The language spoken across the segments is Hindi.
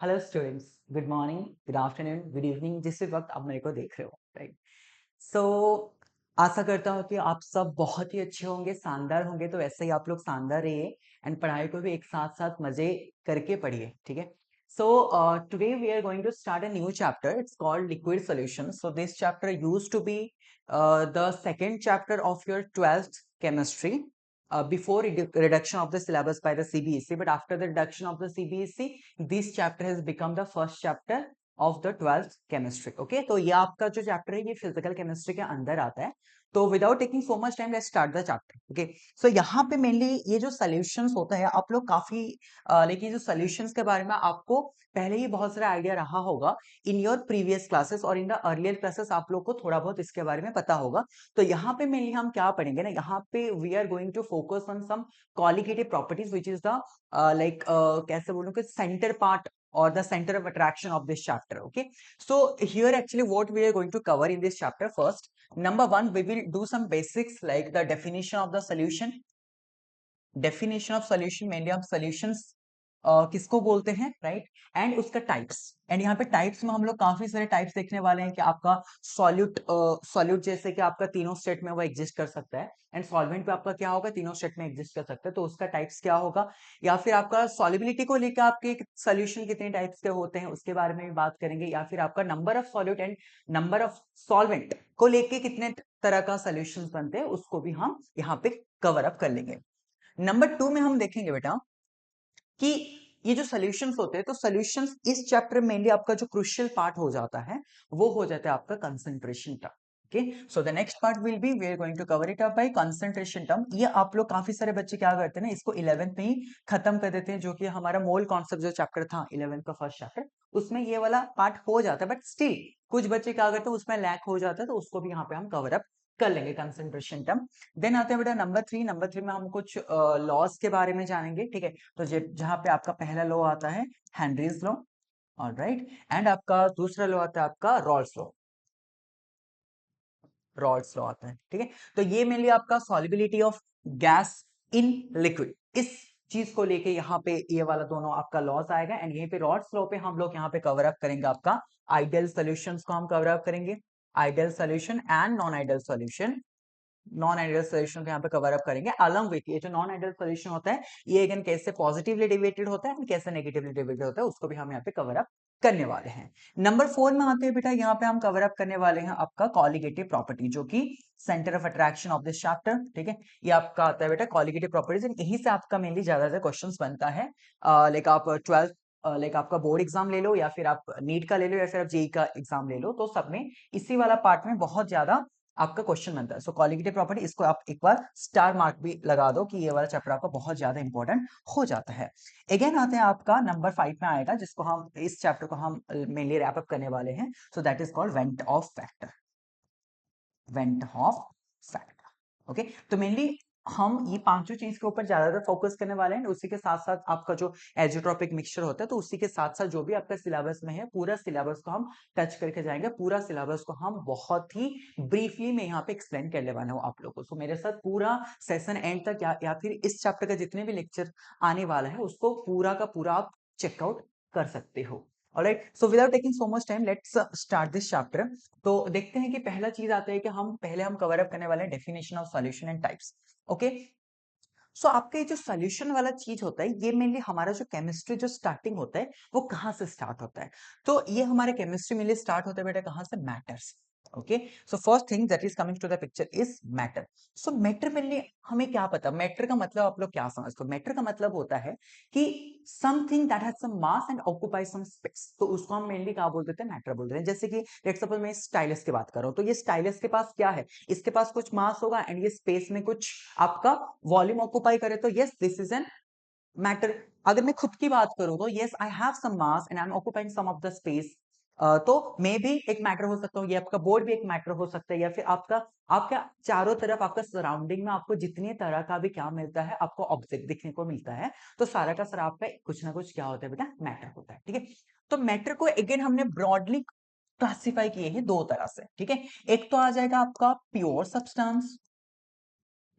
Hello students, good morning, good afternoon, good evening, जिस भी वक्त आप मेरे को देख रहे हो, राइट। सो आशा करता हूँ कि आप सब बहुत ही अच्छे होंगे, शानदार होंगे। तो ऐसे ही आप लोग शानदार रहिए एंड पढ़ाई को भी एक साथ साथ मजे करके पढ़िए, ठीक है। So today we are going to start a new chapter. It's called liquid solution. So this chapter used to be the second chapter of your 12th chemistry before reduction of the syllabus by the CBSE, but after the reduction of the CBSE this chapter has become the first chapter of the 12th chemistry. Okay, तो ये आपका जो चैप्टर है ये फिजिकल केमिस्ट्री के अंदर आता है। तो without taking so much time let's start the chapter. Okay, so यहाँ पे मेनली ये जो सॉल्यूशंस होता है आप लोग काफी लेकिन जो सॉल्यूशंस के बारे में आपको पहले ही बहुत सारा आइडिया रहा होगा इन योर प्रीवियस क्लासेस और इन द अर्लियर क्लासेस आप लोग को थोड़ा बहुत इसके बारे में पता होगा। तो यहाँ पे मेनली हम क्या पढ़ेंगे ना, यहाँ पे we are going to focus on some qualitative properties which is the कैसे बोलूं कि centre part or the center of attraction of this chapter. Okay, so here actually what we are going to cover in this chapter, first number one we will do some basics like the definition of the solution. Definition of solution, mainly हम सॉल्यूशंस किसको बोलते हैं, राइट, एंड उसका टाइप्स। एंड यहाँ पे टाइप्स में हम लोग काफी सारे टाइप्स देखने वाले हैं कि आपका सॉल्यूट जैसे कि आपका तीनों स्टेट में वो एग्जिस्ट कर सकता है, एंड सॉल्वेंट पे आपका क्या होगा, तीनों स्टेट में एग्जिस्ट कर सकता है, तो उसका टाइप्स क्या होगा। या फिर आपका सॉल्युबिलिटी को लेकर आपके सोल्यूशन कितने टाइप्स के होते हैं उसके बारे में भी बात करेंगे, या फिर आपका number of solute and number of solvent को लेके कितने तरह का सोल्यूशन बनते हैं उसको भी हम यहाँ पे कवर अप कर लेंगे। नंबर 2 में हम देखेंगे बेटा कि ये जो सॉल्यूशंस होते हैं, तो सॉल्यूशंस इस चैप्टर में मेनली आपका जो क्रुशियल पार्ट हो जाता है वो हो जाता है आपका concentration term. Okay, so the next part will be we are going to cover it up by concentration term. ये आप लोग काफी सारे बच्चे क्या करते हैं ना, इसको 11th में ही खत्म कर देते हैं, जो कि हमारा मोल कॉन्सेप्ट जो चैप्टर था 11th का फर्स्ट चैप्टर, उसमें ये वाला पार्ट हो जाता है, बट स्टिल कुछ बच्चे क्या करते हैं उसमें लैक हो जाता है, तो उसको भी यहाँ पे हम कवर अप कर लेंगे कंसंट्रेशन टर्म। देन आते हैं बेटा नंबर 3 में हम कुछ लॉज के बारे में जानेंगे, ठीक है। तो जहां पे आपका पहला लॉ आता है हेनरीज लॉ, ऑलराइट, एंड आपका दूसरा लॉ आता है आपका रॉल्स लॉ आता है, ठीक है। तो ये मेनली आपका solubility of gas in liquid, इस चीज को लेके यहाँ पे ये वाला दोनों आपका लॉस आएगा, एंड यहीं पे रॉल्स लॉ पे हम लोग यहाँ पे कवर अप करेंगे आपका आइडियल सॉल्यूशंस को हम कवर अप करेंगे, ideal solution and non ideal solution. Non ideal solution को यहाँ पे कवर अप करेंगे अलॉन्ग विथ ये जो नॉन आइडियल सोल्यूशन होता है, ये अगेन कैसे पॉजिटिवली डेविएटेड होता है, कैसे नेगेटिवली डेविएटेड होता है, उसको भी हम यहाँ पे कवर अप करने वाले हैं। नंबर 4 में आते हैं बेटा, यहाँ पे हम कवर अप करने वाले हैं आपका कॉलिगेटिव प्रॉपर्टी, जो कि centre of attraction of this chapter, ठीक है। ये आपका आता है बेटा कॉलिगेटिव प्रॉपर्टीज, यहीं से आपका मेनली ज्यादातर क्वेश्चन बनता है। लाइक आप 12 लाइक आपका बोर्ड एग्जाम ले लो, या फिर आप नीट का ले लो, या फिर आप जेई का एग्जाम ले लो, तो सब में इसी वाला पार्ट में बहुत ज्यादा आपका क्वेश्चन बनता है। सो कॉलिगेटिव प्रॉपर्टी, इसको आप एक बार स्टार मार्क भी लगा दो कि ये वाला चैप्टर आपका बहुत ज्यादा इंपॉर्टेंट हो जाता है। अगेन आते हैं आपका नंबर 5 में आएगा, जिसको हम इस चैप्टर को हम मेनली रैप अप करने वाले हैं। So that is called went of factor, went of factor. Okay, तो मेनली हम ये पांचों चीज के ऊपर ज्यादातर फोकस करने वाले हैं, उसी के साथ साथ आपका जो एजोट्रोपिक मिक्सचर होता है, तो उसी के साथ साथ जो भी आपका सिलेबस में है पूरा सिलेबस को हम टच करके जाएंगे, पूरा सिलेबस को हम बहुत ही ब्रीफली में यहाँ पे एक्सप्लेन करने वाला हूँ आप लोगों को। सो मेरे साथ पूरा सेशन एंड तक या फिर इस चैप्टर का जितने भी लेक्चर आने वाला है उसको पूरा का पूरा आप चेकआउट कर सकते हो। Alright, so without taking so much time let's start this chapter. तो देखते हैं कि पहला चीज आता है कि हम कवर अप करने वाले हैं definition of solution and types. Okay, so आपका ये जो सॉल्यूशन वाला चीज होता है, ये मेनली हमारा जो केमिस्ट्री जो स्टार्टिंग होता है वो कहाँ से स्टार्ट होता है। तो ये हमारे केमिस्ट्री मेनली स्टार्ट होता है बेटा कहाँ से, मैटर से। Okay, so first thing that is coming to the picture is matter. So matter mainly हमें क्या पता, मैटर का मतलब आप लोग क्या समझते हो। मैटर का मतलब होता है कि something that has some mass and occupies some space, तो उसको हम मेनली क्या बोल देते हैं, मैटर बोल देते हैं। जैसे कि लेट्स सपोज मैं स्टाइलस की बात कर रहा हूं, तो ये स्टाइलस के पास क्या है, इसके पास कुछ मास होगा एंड ये स्पेस में कुछ आपका वॉल्यूम ऑक्यूपाई करे, तो yes this is an matter. अगर मैं खुद की बात करूं तो yes I have some mass and I am occupying some of the space, तो मे भी एक मैटर हो सकता हूँ, ये आपका बोर्ड भी एक मैटर हो सकता है, या फिर आपका आपका चारों तरफ आपका सराउंडिंग में आपको जितनी तरह का भी क्या मिलता है, आपको ऑब्जेक्ट दिखने को मिलता है, तो सारा का सारा आपका कुछ ना कुछ क्या होता है बेटा, मैटर होता है, ठीक है। तो मैटर को अगेन हमने ब्रॉडली क्लासिफाई किए हैं दो तरह से, ठीक है। एक तो आ जाएगा आपका प्योर सब्सटेंस,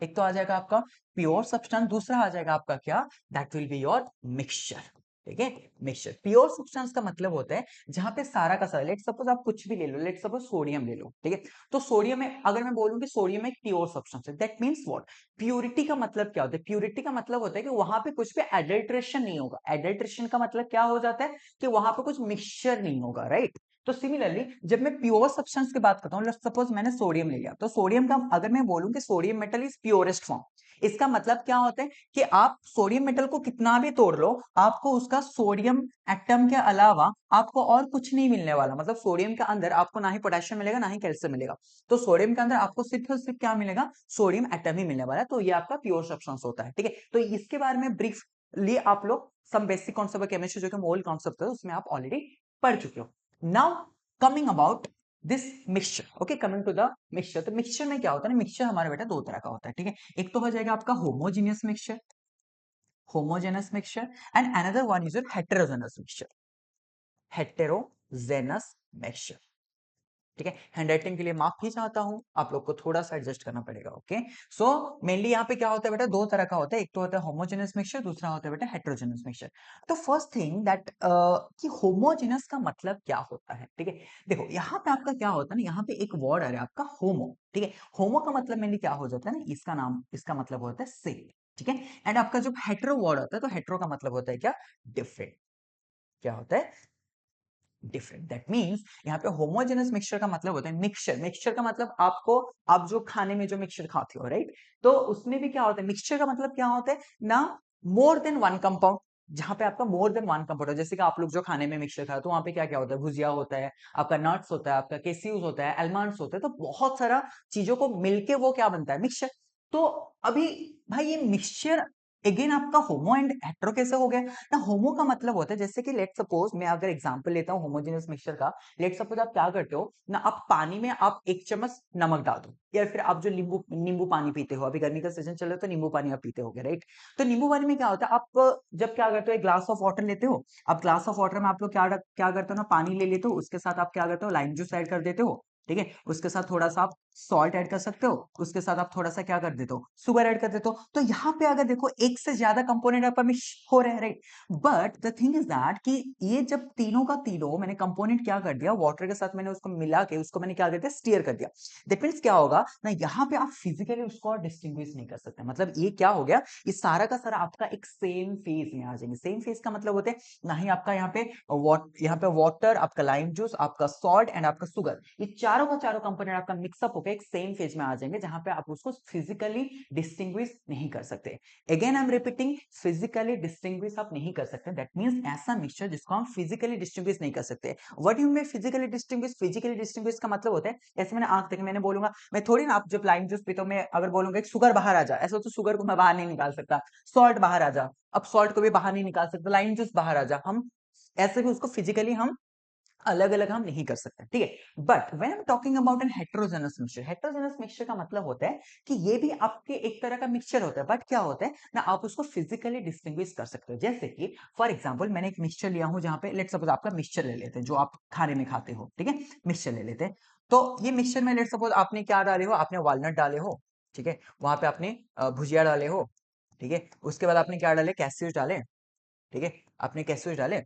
एक तो आ जाएगा आपका प्योर सब्सटेंस, दूसरा आ जाएगा आपका क्या, that will be your mixture, ठीक है। मिक्सचर प्योर सब्सटेंस का मतलब होता है जहां पे सारा का सारा, लेट सपोज आप कुछ भी ले लो, लेट सपोज सोडियम ले लो, ठीक है। तो सोडियम में अगर मैं बोलूं कि सोडियम एक प्योर सब्सटेंस है, दैट मींस व्हाट, प्यूरिटी का मतलब क्या होता है, प्यूरिटी का मतलब होता है कि वहां पे कुछ भी एडल्ट्रेशन नहीं होगा। एडल्ट्रेशन का मतलब क्या हो जाता है कि वहां पे कुछ मिक्सचर नहीं होगा, राइट। तो सिमिलरली जब मैं प्योर सब्सटेंस की बात करता हूं, लेट्स सपोज मैंने सोडियम ले लिया, तो सोडियम का अगर मैं बोलूं कि sodium metal is purest form, इसका मतलब क्या होता है कि आप सोडियम मेटल को कितना भी तोड़ लो, आपको उसका सोडियम एटम के अलावा आपको और कुछ नहीं मिलने वाला। मतलब सोडियम के अंदर आपको ना ही पोटेशियम मिलेगा ना ही कैल्शियम मिलेगा, तो सोडियम के अंदर आपको सिर्फ और सिर्फ क्या मिलेगा, सोडियम एटम ही मिलने वाला है। तो ये आपका प्योर सब्सटेंस होता है, ठीक है। तो इसके बारे में ब्रीफली आप लोग some basic concept of chemistry जो कि मोल कॉन्सेप्ट है उसमें आप ऑलरेडी पढ़ चुके हो। Now coming about this mixture, okay, coming to the mixture. तो मिक्सचर में क्या होता है ना, मिक्सचर हमारे बेटा दो तरह का होता है, ठीक है। एक तो हो जाएगा आपका homogeneous mixture, homogeneous mixture, and another one is your heterogeneous mixture, heterogeneous mixture, ठीक है। हैंडराइटिंग के लिए माफी चाहता हूं, आप लोग को थोड़ा सा एडजस्ट करना पड़ेगा, ओके। सो मेनली यहाँ पे क्या होता है बेटा, दो तरह का होता है, एक तो होता है होमोजेनस मिक्सचर, दूसरा होता है बेटा हेटेरोजेनस मिक्सचर। तो फर्स्ट थिंग दैट कि होमोजेनस का मतलब क्या होता है, ठीक है। देखो यहाँ पे आपका क्या होता है ना, यहाँ पे एक वर्ड आ रहा है आपका होमो, ठीक है। होमो का मतलब मेनली क्या हो जाता है ना, इसका नाम, इसका मतलब होता है सेम, ठीक है। एंड आपका जब हेटेरो वर्ड होता है, तो हेटेरो का मतलब होता है क्या, डिफरेंट। क्या होता है, डिफरेंट। दैट मींस यहाँ पे होमोजेनस मिक्सचर का मतलब होता है मिक्सचर। मिक्सचर का मतलब आपको, आप जो खाने में जो मिक्सचर खाते हो, राइट, तो उसमें भी क्या होता है, मिक्सचर का मतलब क्या होता है ना, मोर देन वन कंपाउंड। जहां पे आपका मोर देन वन कंपाउंड है, जैसे कि आप लोग जो खाने में मिक्सचर खाते हो, वहां पे क्या क्या होता है, भुजिया होता है, आपका नट्स होता है, आपका केसीयूज होता है, एलमंड्स होते हैं, तो बहुत सारा चीजों को मिलके वो क्या बनता है, मिक्सचर। तो अभी भाई ये मिक्सचर अगेन आपका होमो एंड हेटेरो कैसे हो गया ना। होमो का मतलब होता है, जैसे कि लेट सपोज मैं अगर एग्जांपल लेता हूँ होमोजेनियस मिक्सचर का, लेट सपोज आप क्या करते हो ना, आप पानी में आप एक चम्मच नमक डाल दो, या फिर आप जो नींबू नींबू पानी पीते हो, अभी गर्मी का सीजन चल रहा है तो नींबू पानी आप पीते होगे, राइट। तो नींबू पानी में क्या होता है, आप जब क्या करते हो, एक ग्लास ऑफ वाटर लेते हो, अब ग्लास ऑफ वाटर में आप लोग क्या क्या करते हो ना, पानी ले लेते हो, उसके साथ आप क्या करते हो, लाइम जूस ऐड कर देते हो, ठीक है। उसके साथ थोड़ा सा आप सॉल्ट ऐड कर सकते हो, उसके साथ आप थोड़ा सा क्या कर देते हो, शुगर ऐड कर देते हो। तो यहाँ पे अगर देखो एक से ज्यादा कंपोनेंट आपका मिक्स हो रहे हैं, right. But the thing is that कि ये जब तीनों का तीनों मैंने कंपोनेंट क्या कर दिया, वाटर के साथ मैंने उसको मिला के उसको मैंने क्या कर दिया, स्टीयर कर दिया। दैट मींस क्या होगा ना, यहाँ पे आप फिजिकली उसको डिस्टिंग्विश नहीं कर सकते। मतलब ये क्या हो गया, ये सारा का सारा आपका एक सेम फेज में आ जाएंगे। सेम फेज का मतलब होते हैं ना ही आपका यहाँ पे वाटर, आपका लाइम जूस, आपका सॉल्ट एंड आपका शुगर, ये चारों का चारों कंपोनेंट आपका मिक्सअप होकर एक सेम फेज में आ जाएंगे, जहां पे आप उसको फिजिकली डिस्टिंग्विश नहीं कर सकते। Again I am repeating, physically distinguish आप नहीं कर सकते। दैट मींस ऐसा मिक्सचर जिसको हम फिजिकली डिस्टिंग्विश नहीं कर सकते। What you mean physically distinguish, physically distinguish का मतलब होता है, जैसे मैंने आंख देखी, मैंने बोलूंगा, मैं थोड़ी ना, आप जब लाइम जूस पीते हो, मैं अगर बोलूंगा कि शुगर बाहर आ जा, ऐसा तो शुगर को मैं बाहर नहीं निकाल सकता। सॉल्ट बाहर आ जा, अब सॉल्ट को भी बाहर नहीं निकाल सकते। लाइम जूस बाहर आ जा, हम ऐसे भी उसको फिजिकली हम अलग अलग हम नहीं कर सकते, ठीक है। But when I am talking about an heterogeneous mixture, heterogeneous mixture का मतलब होता है कि ये भी आपके एक तरह का मिक्सचर होता है, बट क्या होता है ना, आप उसको फिजिकली डिस्टिंग्विश कर सकते हो। जैसे कि फॉर एग्जांपल मैंने एक मिक्सचर लिया हूं, जहां पे लेट सपोज आपका मिक्सचर ले लेते हैं जो आप खाने में खाते हो, ठीक है, मिक्सचर ले लेते हैं। तो ये मिक्सचर में लेट सपोज आपने क्या डाले हो, आपने वॉलनट डाले हो, ठीक है, वहां पे आपने भुजिया डाले हो, ठीक है, उसके बाद आपने क्या डाले, कैस्यूज डाले, ठीक है, आपने कैस्यूज डाले,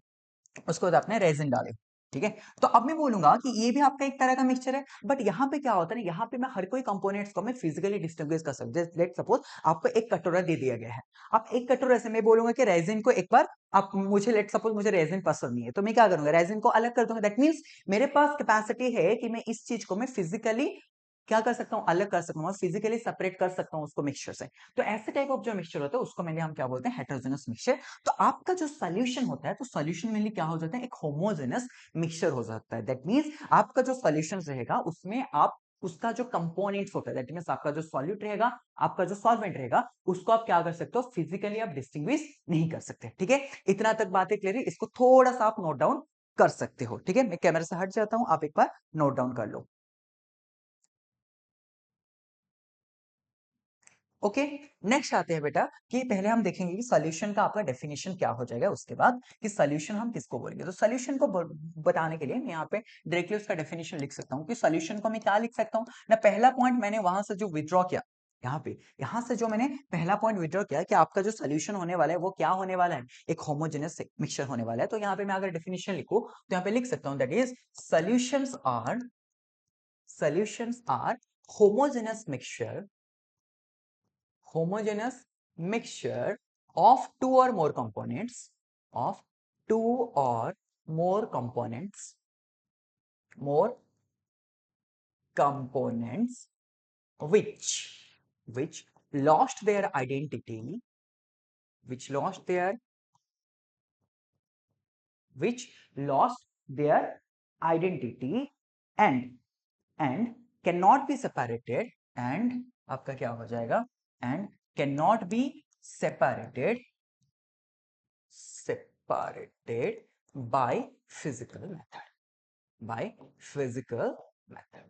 उसके बाद आपने रेजिन डाले, ठीक है। तो अब मैं बोलूंगा कि ये भी आपका एक तरह का मिक्सचर है, बट यहाँ पे क्या होता है ना, यहाँ पे मैं हर कोई कंपोनेंट्स को मैं फिजिकली डिस्टिंग्विश कर सकता हूँ। लेट सपोज आपको एक कटोरा दे दिया गया है, आप एक कटोरा से मैं बोलूंगा कि रेजिन को एक बार, आप मुझे लेट सपोज मुझे रेजिन पसंद नहीं है, तो मैं क्या करूंगा, रेजिन को अलग कर दूंगा। दैट मींस मेरे पास कैपेसिटी है कि मैं इस चीज को मैं फिजिकली क्या कर सकता हूँ, अलग कर सकता हूँ, फिजिकली सेपरेट कर सकता हूँ उसको मिक्सचर से। तो ऐसे टाइप ऑफ जो मिक्सचर होता है उसको मैंने हम क्या बोलते हैं, हेटेरोजेनस मिक्सचर। तो आपका जो सोल्यूशन होता है, तो सोल्यूशन मेनली क्या हो जाता है, एक होमोजेनस मिक्सचर हो जाता है। दैट मींस आपका जो सोल्यूशन रहेगा उसमें आप उसका जो कंपोनेंट्स होता है, दैट मींस आपका जो सॉल्यूट रहेगा, आपका जो सॉल्वेंट रहेगा, उसको आप क्या कर सकते हो, फिजिकली आप डिस्टिंग्विश नहीं कर सकते, ठीक है। इतना तक बातें क्लियर है, इसको थोड़ा सा आप नोट डाउन कर सकते हो, ठीक है। मैं कैमरा से हट जाता हूं, आप एक बार नोट डाउन कर लो। ओके, नेक्स्ट आते हैं बेटा कि पहले हम देखेंगे कि सॉल्यूशन का आपका डेफिनेशन क्या हो जाएगा, उसके बाद कि सॉल्यूशन हम किसको बोलेंगे। तो सॉल्यूशन को बताने के लिए मैं यहाँ पे डायरेक्टली उसका डेफिनेशन लिख सकता हूँ कि सॉल्यूशन को मैं क्या लिख सकता हूँ ना, पहला पॉइंट मैंने वहां से जो विड्रॉ किया, यहाँ पे, यहाँ से जो मैंने पहला पॉइंट विड्रॉ किया कि आपका जो सोल्यूशन होने वाला है वो क्या होने वाला है, एक होमोजेनस मिक्सचर होने वाला है। तो यहाँ पे मैं अगर डेफिनेशन लिखूं तो यहाँ पे लिख सकता हूँ that is solutions are homogeneous mixture of two or more components which lost their identity and cannot be separated and आपका क्या हो जाएगा and cannot be separated by physical method।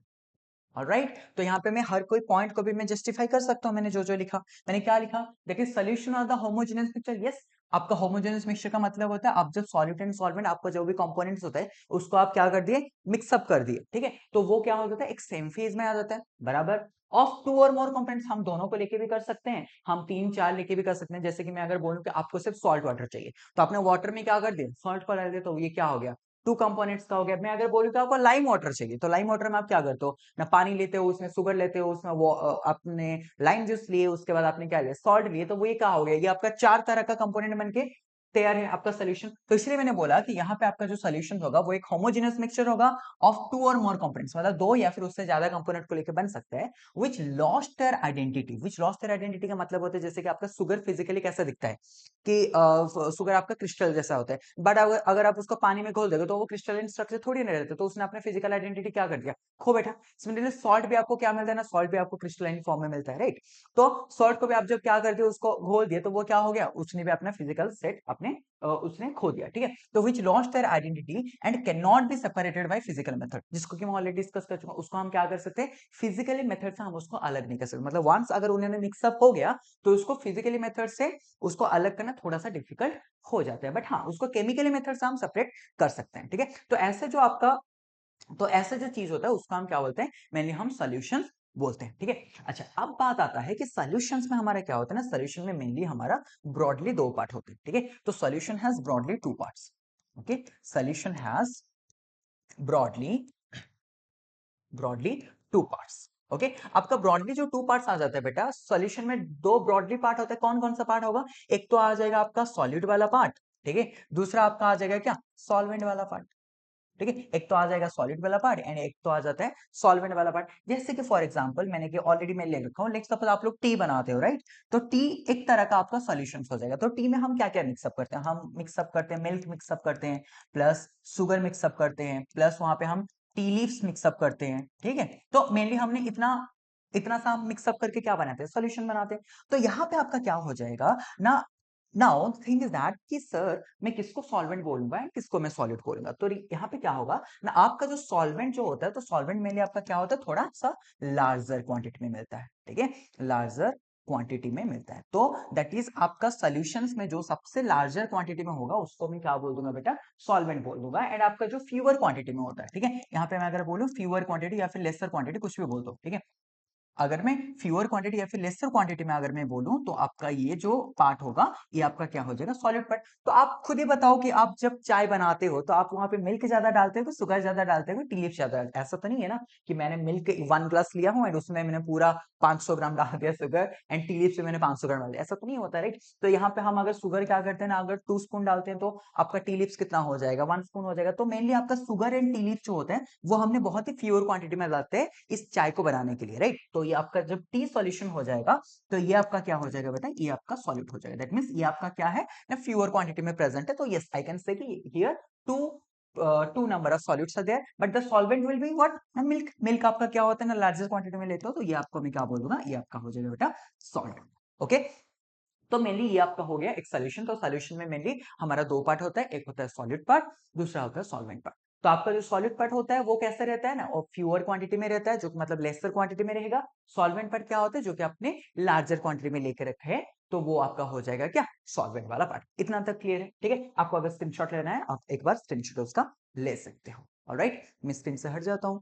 Alright, तो यहाँ पे मैं हर कोई पॉइंट को भी मैं जस्टिफाई कर सकता हूँ। मैंने जो जो लिखा, मैंने क्या लिखा, देखिए solution of the homogeneous mixture. Yes, आपका होमोजेनियस मिक्सचर का मतलब होता है आप जब सॉल्यूट एंड सॉल्वेंट, आपका जो भी कंपोनेंट्स होता है उसको आप क्या कर दिए, मिक्सअप कर दिए, ठीक है, तो वो क्या हो जाता है, एक सेम फेज में आ जाता है, बराबर। ऑफ टू और मोर कंपोनेंट्स, हम दोनों को लेके भी कर सकते हैं, हम 3-4 लेके भी कर सकते हैं। जैसे कि मैं अगर बोलूं कि आपको सिर्फ सॉल्ट वाटर चाहिए, तो आपने वाटर में क्या कर दिया, सॉल्ट को डाल दिया, तो ये क्या हो गया, 2 कंपोनेंट्स का हो गया। मैं अगर बोलूं कि आपको लाइम वाटर चाहिए, तो लाइम वाटर में आप क्या करते हो ना, पानी लेते हो, उसमें शुगर लेते हो, उसमें वो आपने लाइम जूस लिए, उसके बाद आपने क्या लिया, सॉल्ट लिए, तो वो ये क्या हो गया, ये आपका 4 तरह का कंपोनेंट बनके तैयार है आपका सोल्यूशन। तो इसलिए मैंने बोला कि यहाँ पे आपका जो सोल्यूशन होगा वो एक होमोजेनस मिक्सचर होगा ऑफ 2 और मोर कंपोनेंट्स, मतलब 2 या फिर उससे ज्यादा कंपोनेंट को लेकर बन सकता है। विच लॉस्ट देयर आइडेंटिटी का मतलब होता है जैसे कि आपका शुगर फिजिकली कैसा दिखता है कि शुगर आपका क्रिस्टल जैसा होता है, बट अगर आप उसको पानी में घोल दोगे तो वो क्रिस्टलाइन स्ट्रक्चर थोड़ी नहीं रहते, तो उसने अपने फिजिकल आइडेंटिटी क्या कर दिया, खो बैठा। सिमिलरली सॉल्ट भी आपको क्या मिलता है ना, सॉल्ट भी आपको क्रिस्टलाइन फॉर्म में मिलता है, राइट। तो सॉल्ट को भी आप जब क्या कर दिए, उसको घोल दिए, तो वो क्या हो गया, उसने भी अपना फिजिकल सेट अपने उसने खो दिया, ठीक है। तो which lost their identity and can not be separated by physical method, जिसको कि मैं ऑलरेडी डिस्कस कर चुका हूं, उसको हम क्या कर सकते हैं, फिजिकली मेथड से हम उसको अलग नहीं कर सकते। मतलब वंस अगर उन्होंने मिक्सअप हो गया तो उसको फिजिकली मेथड से उसको अलग करना थोड़ा सा डिफिकल्ट हो जाता है, बट हाँ उसको केमिकली मेथड से हम सेपरेट कर सकते हैं, ठीक है। तो ऐसे जो आपका, तो ऐसा जो चीज होता है उसको हम क्या बोलते हैं, मेनली हम सॉल्यूशंस बोलते हैं, ठीक है। अच्छा, अब बात आता है कि सॉल्यूशंस में हमारा क्या होता है ना, सॉल्यूशन में मेनली हमारा ब्रॉडली 2 पार्ट होते हैं, ठीक है। तो solution has broadly 2 parts, okay. Solution has broadly broadly 2 parts, okay. आपका ब्रॉडली जो 2 पार्ट्स आ जाता है बेटा, सॉल्यूशन में 2 ब्रॉडली पार्ट होता है। कौन कौन सा पार्ट होगा, एक तो आ जाएगा आपका सॉलिड वाला पार्ट, ठीक है, दूसरा आपका आ जाएगा क्या, सॉल्वेंट वाला पार्ट, ठीक है। एक तो आ जाएगा सॉलिड वाला पार्ट एंड एक तो आ जाता है सॉल्वेंट वाला पार्ट। जैसे कि फॉर एग्जांपल मैंने कि ऑलरेडी मैं ले रखा हूं, लेट्स सपोज आप लोग टी बनाते हो, राइट। तो टी एक तरह का आपका सॉल्यूशन हो जाएगा। तो टी में हम क्या क्या मिक्सअप करते हैं, हम मिक्सअप करते हैं मिल्क मिक्सअप करते हैं, प्लस शुगर मिक्सअप करते हैं, प्लस वहां पे हम टी लीव्स मिक्सअप करते हैं, ठीक है। तो मेनली हमने इतना इतना सा मिक्सअप करके क्या बनाते हैं, सॉल्यूशन बनाते हैं। तो यहाँ पे आपका क्या हो जाएगा ना, नाउ थिंग इज दैट कि सर मैं किसको सॉल्वेंट बोलूंगा एंड किसको मैं सॉलिड बोलूंगा। तो यहाँ पे क्या होगा ना, आपका जो सॉल्वेंट जो होता है, तो सॉल्वेंट में आपका क्या होता है, थोड़ा सा लार्जर क्वांटिटी में मिलता है, ठीक है, लार्जर क्वांटिटी में मिलता है। तो दैट इज आपका सॉल्यूशंस में जो सबसे लार्जर क्वांटिटी में होगा उसको मैं क्या बोल दूंगा बेटा, सॉल्वेंट बोल दूंगा। एंड आपका जो फ्यूअर क्वांटिटी में होता है, ठीक है, यहाँ पे मैं अगर बोलूं फ्यूअर क्वांटिटी या फिर लेसर क्वांटिटी, कुछ भी बोल दो, ठीक है। अगर मैं फ्यूअर क्वांटिटी या फिर लेसर क्वांटिटी में अगर मैं बोलूं तो आपका ये जो पार्ट होगा ये आपका क्या हो जाएगा, सॉलिड पार्ट। तो आप खुद ही बताओ कि आप जब चाय बनाते हो तो आप वहां पे मिल्क ज्यादा डालते हो, शुगर ज्यादा डालते हो, टी लीफ ज्यादा, ऐसा तो नहीं है ना कि मैंने मिल्क 1 ग्लास लिया हूं एंड उसमें मैंने पूरा 500 ग्राम डाल दिया शुगर एंड टी लीफ से मैंने 500 ग्राम डाल दिया, ऐसा तो नहीं होता, राइट। तो यहाँ पे हम अगर शुगर क्या करते हैं ना, अगर 2 स्पून डालते हैं तो आपका टी लीव्स कितना हो जाएगा, 1 स्पून हो जाएगा। तो मेनली आपका शुगर एंड टी लीफ जो होते हैं वो हमने बहुत ही फ्यूअर क्वांटिटी में डालते हैं इस चाय को बनाने के लिए, राइट। तो ये आपका जब टी सॉल्यूशन हो जाएगा तो ये आपका क्या हो जाएगा बेटा, ये आपका सॉलिड हो जाएगा। दैट मींस ये आपका क्या है ना, फ्यूअर क्वांटिटी में प्रेजेंट है। तो यस आई कैन से कि here two number of solutes are there but the solvent will be what, milk. Milk आपका क्या होता है ना, लार्जेस्ट क्वांटिटी में लेते हो, तो ये आपको मैं क्या बोल दूंगा, ये आपका हो जाएगा बेटा सॉल्ट, ओके। तो मेनली ये आपका हो गया एक सॉल्यूशन। तो सॉल्यूशन में मेनली हमारा 2 पार्ट होता है, एक होता है सॉलिड पार्ट, दूसरा होता है सॉल्वेंट पार्ट। तो आपका जो सॉलिड पार्ट होता है वो कैसे रहता है ना, और फ्यूअर क्वांटिटी में रहता है, जो मतलब लेसर क्वांटिटी में रहेगा। सॉल्वेंट पार्ट क्या होता है, जो कि आपने लार्जर क्वांटिटी में लेके रखे हैं, तो वो आपका हो जाएगा क्या, सॉल्वेंट वाला पार्ट। इतना तक क्लियर है, ठीक है। आपको अगर स्क्रीनशॉट लेना है आप एक बार स्क्रीनशॉट उसका ले सकते हो, ऑलराइट। मैं स्क्रीन से हट जाता हूं,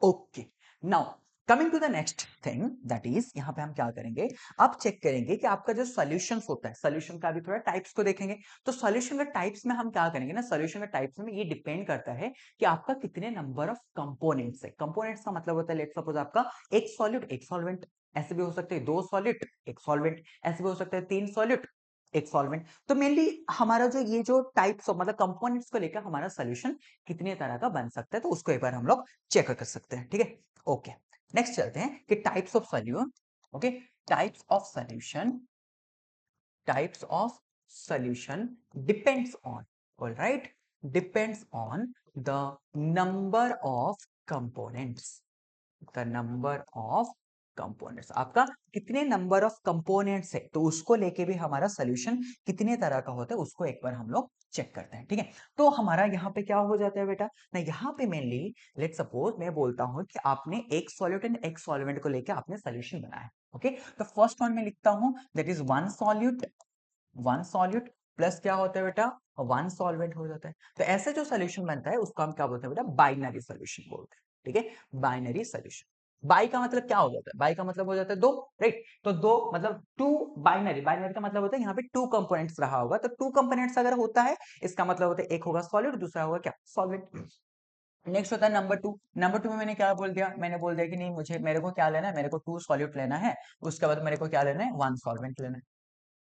okay. Now coming to the next thing that is, यहाँ पे हम क्या करेंगे, अब चेक करेंगे कि आपका जो सॉल्यूशन होता है, सॉल्यूशन का भी थोड़ा टाइप्स को देखेंगे। तो सॉल्यूशन के टाइप्स में हम क्या करेंगे ना, सॉल्यूशन के टाइप्स में ये डिपेंड करता है कि आपका कितने नंबर ऑफ कंपोनेंट्स है। कंपोनेंट्स का मतलब होता है, लेट्स सपोज आपका एक सॉल्यूट एक सॉल्वेंट, ऐसे भी हो सकते हैं दो सॉल्यूट एक सॉल्वेंट, ऐसे भी हो सकता है तीन सॉल्यूट एक सॉल्वेंट। तो मेनली हमारा जो ये जो टाइप्स ऑफ मतलब कंपोनेंट्स को लेकर हमारा सॉल्यूशन कितने तरह का बन सकता है, तो उसको एक बार हम लोग चेक कर सकते हैं। ठीक है, ओके। नेक्स्ट चलते हैं कि types of solution. Okay, types of solution, types of solution depends on, alright, depends on the number of components, the number of components. आपका कितने नंबर ऑफ कंपोनेंट्स है, तो उसको लेके भी हमारा सॉल्यूशन कितने तरह का होता है उसको एक बार हम लोग चेक करते हैं। ठीक है, तो हमारा यहाँ पे क्या हो जाता है बेटा ना, यहाँ पे मेनली लेट सपोज मैं बोलता हूँ कि आपने एक सॉल्यूट एंड एक सॉल्वेंट को लेके आपने सॉल्यूशन बनाया। ओके, तो फर्स्ट वन में लिखता हूँ that is one solute, one solute plus क्या होता है बेटा, वन सॉल्वेंट हो जाता है। तो ऐसे जो सॉल्यूशन बनता है उसको हम क्या बोलते हैं बेटा, बाइनरी सॉल्यूशन बोलते हैं। ठीक है, बाइनरी सॉल्यूशन। बाई का मतलब क्या हो जाता है, बाई का मतलब हो जाता है दो, राइट। तो दो मतलब टू, बाइनरी, बाइनरी का मतलब होता है यहाँ पे टू कंपोनेंट्स रहा होगा, तो टू कंपोनेंट्स अगर होता है इसका मतलब होता है एक होगा सॉलिड, दूसरा होगा क्या, सॉल्वेंट। नेक्स्ट होता है नंबर टू। नंबर टू में मैंने क्या बोल दिया, मैंने बोल दिया कि नहीं मुझे, मेरे को क्या लेना है, मेरे को टू सॉल्यूट लेना है, उसके बाद मेरे को क्या लेना है, वन सॉल्वेंट लेना है,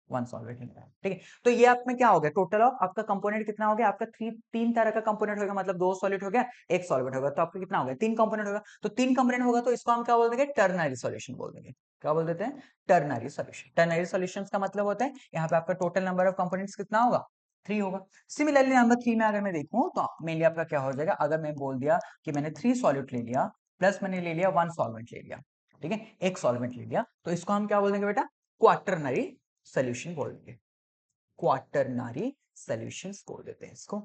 वन सॉल्वेंट लेना है। ठीक है, तो ये आप में क्या हो गया, टोटल ऑफ आपका कंपोनेंट कितना हो गया, आपका तीन तरह का कंपोनेंट होगा, मतलब दो सॉलिड हो गया एक सॉल्वेंट होगा, तो आपका कितना हो गया, तीन कंपोनेंट होगा। तो तीन कंपोनेंट होगा तो इसको हम क्या बोल देंगे, टर्नरी सॉल्यूशन बोल देंगे। क्या बोल देते हैं, टर्नरी सॉल्यूशन। टर्नरी सॉल्यूशंस का मतलब होता है यहाँ पे आपका टोटल नंबर ऑफ कंपोनेंट्स कितना होगा, थ्री होगा। सिमिलरली नंबर थ्री में अगर मैं देखूं तो मेनली आपका क्या हो जाएगा, अगर मैं बोल दिया कि मैंने थ्री सॉल्यूट ले लिया प्लस मैंने ले लिया वन सॉल्वेंट ले लिया, ठीक है, एक सॉल्वेंट ले लिया, तो इसको हम क्या बोल देंगे बेटा, क्वाटरनरी सॉल्यूशन बोल देंगे, क्वाटरनरी सॉल्यूशंस बोल देते हैं इसको।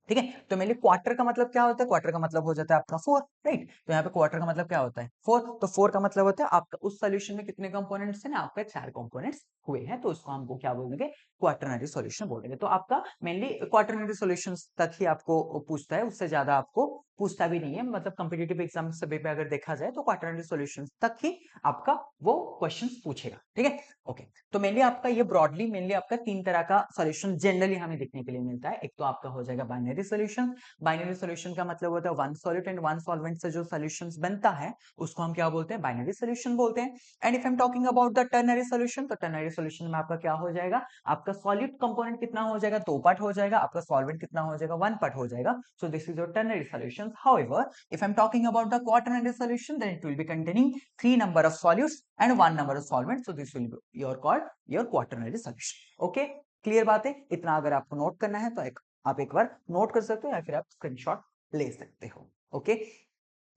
ठीक है, तो मेरे लिए क्वार्टर का मतलब क्या होता है, क्वार्टर का मतलब हो जाता है आपका फोर, राइट। तो यहाँ पे क्वार्टर का मतलब क्या होता है, फोर। तो फोर का मतलब होता है आपका उस सॉल्यूशन में कितने कंपोनेंट्स हैं ना, आपका चार कंपोनेंट्स हुए हैं, तो उसको हमको क्या बोलेंगे, क्वाटरनरी सॉल्यूशन बोलेंगे। तो आपका मेनली क्वाटरनरी सॉल्यूशंस तक ही आपको पूछता है, उससे ज्यादा आपको पूछता भी नहीं है, मतलब कॉम्पिटिटिव एग्जाम सभी पे अगर देखा जाए तो क्वाटरनरी सॉल्यूशंस तक ही आपका वो क्वेश्चंस पूछेगा। ठीक है, ओके। तो मेनली आपका ये ब्रॉडली मेनली आपका तीन तरह का सॉल्यूशन जनरली हमें देखने के लिए मिलता है। एक तो आपका हो जाएगा बाइनरी सॉल्यूशन। बाइनरी सॉल्यूशन का मतलब होता है one solute and one solvent से जो सॉल्यूशंस बनता है उसको हम क्या बोलते हैं, बाइनरी सॉल्यूशन बोलते हैं। And if I am talking about the ternary solution, तो टर्नरी सॉल्यूशन में आपका क्या हो जाएगा, आपका सॉल्यूट कंपोनेंट कितना हो जाएगा, दो पार्ट हो जाएगा, आपका सॉल्वेंट कितना हो जाएगा, वन पार्ट हो जाएगा। So this is your ternary solution. However if I am talking about the quaternary solution, then it will be containing three number of solutes and one number of solvent, so this will be your called your quaternary solution. Okay, clear बात है, इतना अगर आपको नोट करना है तो आप एक बार नोट कर सकते हो या फिर आप स्क्रीनशॉट ले सकते हो। Okay,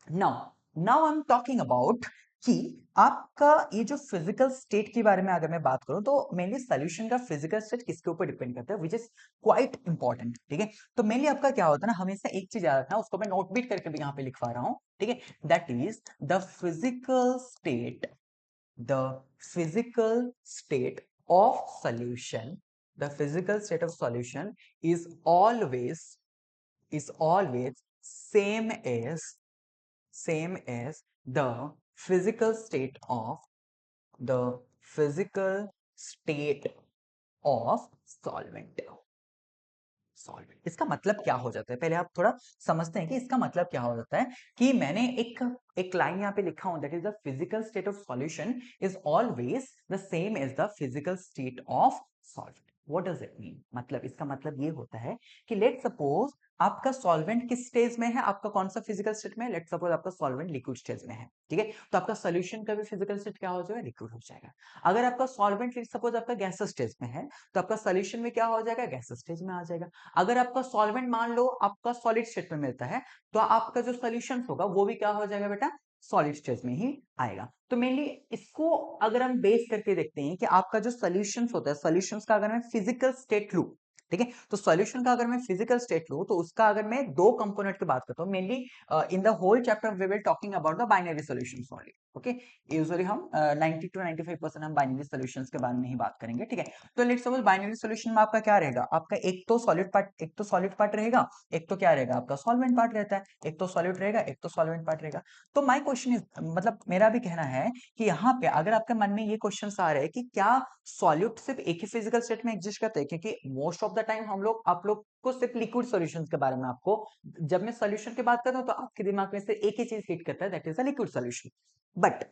now now I am talking about कि आपका ये जो फिजिकल स्टेट के बारे में अगर मैं बात करूं तो मेनली सॉल्यूशन का फिजिकल स्टेट किसके ऊपर डिपेंड करता है, विच इज क्वाइट इंपॉर्टेंट। ठीक है, तो मेनली आपका क्या होता है ना, हमेशा एक चीज याद रखना, उसको मैं नोट बीट करके भी यहाँ पे लिखवा रहा हूं। ठीक है, that is the physical state, the physical state of solution, the physical state of solution is always same as the physical state of the physical state of solvent। Solvent इसका मतलब क्या हो जाता है, पहले आप थोड़ा समझते हैं कि इसका मतलब क्या हो जाता है। कि मैंने एक लाइन यहाँ पे लिखा हूं, that is the physical state of solution is always the same as the physical state of solvent. What does it mean, मतलब इसका मतलब ये होता है कि लेट सपोज आपका सॉल्वेंट किस स्टेज में है, आपका कौन सा फिजिकल स्टेट में है, लेट सपोज आपका सॉल्वेंट लिक्विड स्टेज में है। ठीक है, तो आपका सोल्यूशन का भी फिजिकल स्टेट क्या हो जाएगा, लिक्विड हो जाएगा। अगर आपका सॉल्वेंट लेट सपोज आपका गैस स्टेज में है तो आपका सोल्यूशन में क्या हो जाएगा, गैस स्टेज में आ जाएगा। अगर आपका सॉल्वेंट मान लो आपका सॉलिड स्टेट में मिलता है तो आपका जो सोल्यूशन होगा वो भी क्या हो जाएगा बेटा, सॉलिड स्टेज में ही आएगा। तो मेनली इसको अगर हम बेस करके देखते हैं कि आपका जो सोल्यूशंस होता है, सोल्यूशंस का अगर मैं फिजिकल स्टेट लूं, ठीक है, तो सॉल्यूशन का अगर मैं फिजिकल स्टेट लूं तो उसका अगर मैं दो कंपोनेंट की बात करता हूं, mainly in the whole chapter we will talking about the binary solutions only. Okay. Usually हम 90 to 95% हम बाइनरी सॉल्यूशंस के बारे में ही बात करेंगे, ठीक है। तो लेट्स सपोज बाइनरी सॉल्यूशन में आपका क्या रहेगा, आपका एक तो सॉलिड पार्ट रहेगा, एक तो क्या रहेगा आपका सॉल्वेंट पार्ट रहता है, एक तो सॉलिड रहेगा, एक तो सॉल्वेंट पार्ट रहेगा। तो माय क्वेश्चन इज, मतलब मेरा भी कहना है कि यहाँ पे अगर आपके मन में ये क्वेश्चन आ रहे हैं कि क्या सॉल्यूट सिर्फ एक ही फिजिकल स्टेट में एग्जिस्ट करते हैं, क्योंकि मोस्ट ऑफ द टाइम आप लोग को सिर्फ लिक्विड सॉल्यूशंस के बारे में, आपको जब मैं सॉल्यूशन की बात करता हूँ तो आपके दिमाग में से एक ही चीज हिट करता है, that is a liquid solution. But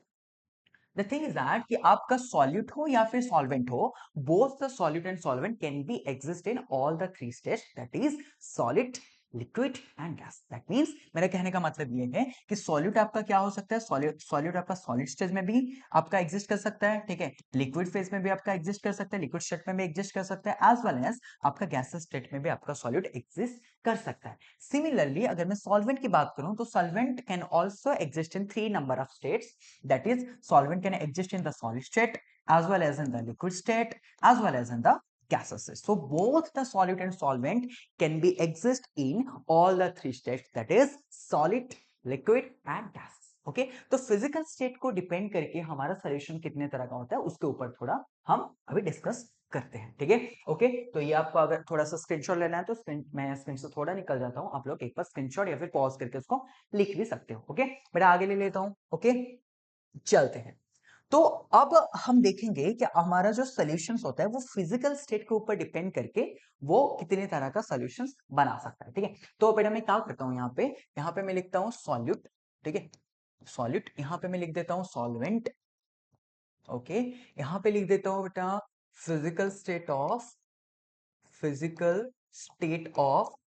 the thing is that कि आपका सॉल्यूट हो या फिर सॉल्वेंट हो, both the solute and solvent can be exist in all the three stage, that is solid, liquid and gas. That means मेरा कहने का मतलब ये है कि सॉल्यूट आपका क्या हो सकता है, सॉल्यूट आपका सॉलिड स्टेज में भी आपका एग्जिस्ट कर सकता है, ठीक है, लिक्विड फेज में भी आपका एग्जिस्ट कर सकता है, लिक्विड स्टेट में भी एग्जिस्ट कर सकता है, एज वेल एज आपका गैस स्टेट में भी आपका सॉल्यूट एग्जिस्ट कर सकता है। सिमिलरली अगर मैं सॉल्वेंट की बात करूं तो solvent can also exist in 3 number of states, that is solvent can exist in the solid state as well as in the liquid state as well as in the gaseous state. So both the solute and solvent can be exist in all the three states, that is solid, liquid and gas. Okay तो फिजिकल स्टेट को डिपेंड करके हमारा सोल्यूशन कितने तरह का होता है उसके ऊपर थोड़ा हम अभी डिस्कस करते हैं, ठीक है। ओके तो ये आपको अगर थोड़ा सा स्क्रीनशॉट लेना है तो मैं स्क्रीन से थोड़ा निकल जाता हूं, आप लोग एक बार स्क्रीनशॉट या फिर पॉज करके उसको लिख भी सकते हो। ओके बेटा आगे ले लेता हूं। ओके चलते हैं। तो अब हम देखेंगे कि हमारा जो सॉल्यूशंस होता है वो फिजिकल स्टेट के ऊपर डिपेंड करके वो कितने तरह का सॉल्यूशंस बना सकता है, ठीक है। तो बेटा मैं क्या करता हूं, यहाँ पे मैं लिखता हूं सॉल्यूट, ठीक है, सॉल्यूट, यहाँ पे मैं लिख देता हूं सॉल्वेंट। ओके यहाँ पे लिख देता हूं बेटा फिजिकल स्टेट ऑफ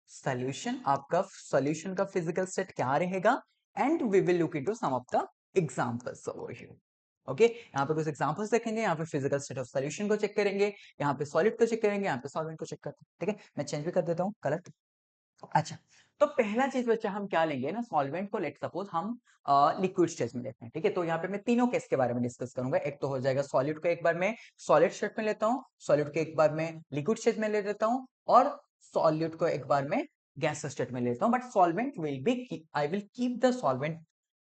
सॉल्यूशन, आपका सॉल्यूशन का फिजिकल स्टेट क्या रहेगा, and we will look into some of the examples over here. Okay यहाँ पे कुछ एग्जांपल्स देखेंगे, यहाँ पे फिजिकल स्टेट ऑफ सॉल्यूशन को चेक करेंगे, यहाँ पे सॉलिड को चेक करेंगे, यहाँ पे सॉल्वेंट को चेक करते हैं, ठीक है। मैं चेंज भी कर देता हूँ कलर। अच्छा तो पहला चीज बच्चा हम क्या लेंगे ना, सॉल्वेंट को लेट सपोज हम लिक्विड स्टेज में लेते हैं, ठीक है। तो यहाँ पे मैं तीनों केस के बारे में डिस्कस करूंगा, एक तो हो जाएगा सॉलिड को एक बार मैं सॉलिड स्टेट में लेता हूँ, सॉलिड को एक बार मैं लिक्विड स्टेज में ले लेता हूँ, और सॉलिड को एक बार मैं गैस स्टेट में लेता हूँ। But solvent will B, I will keep the solvent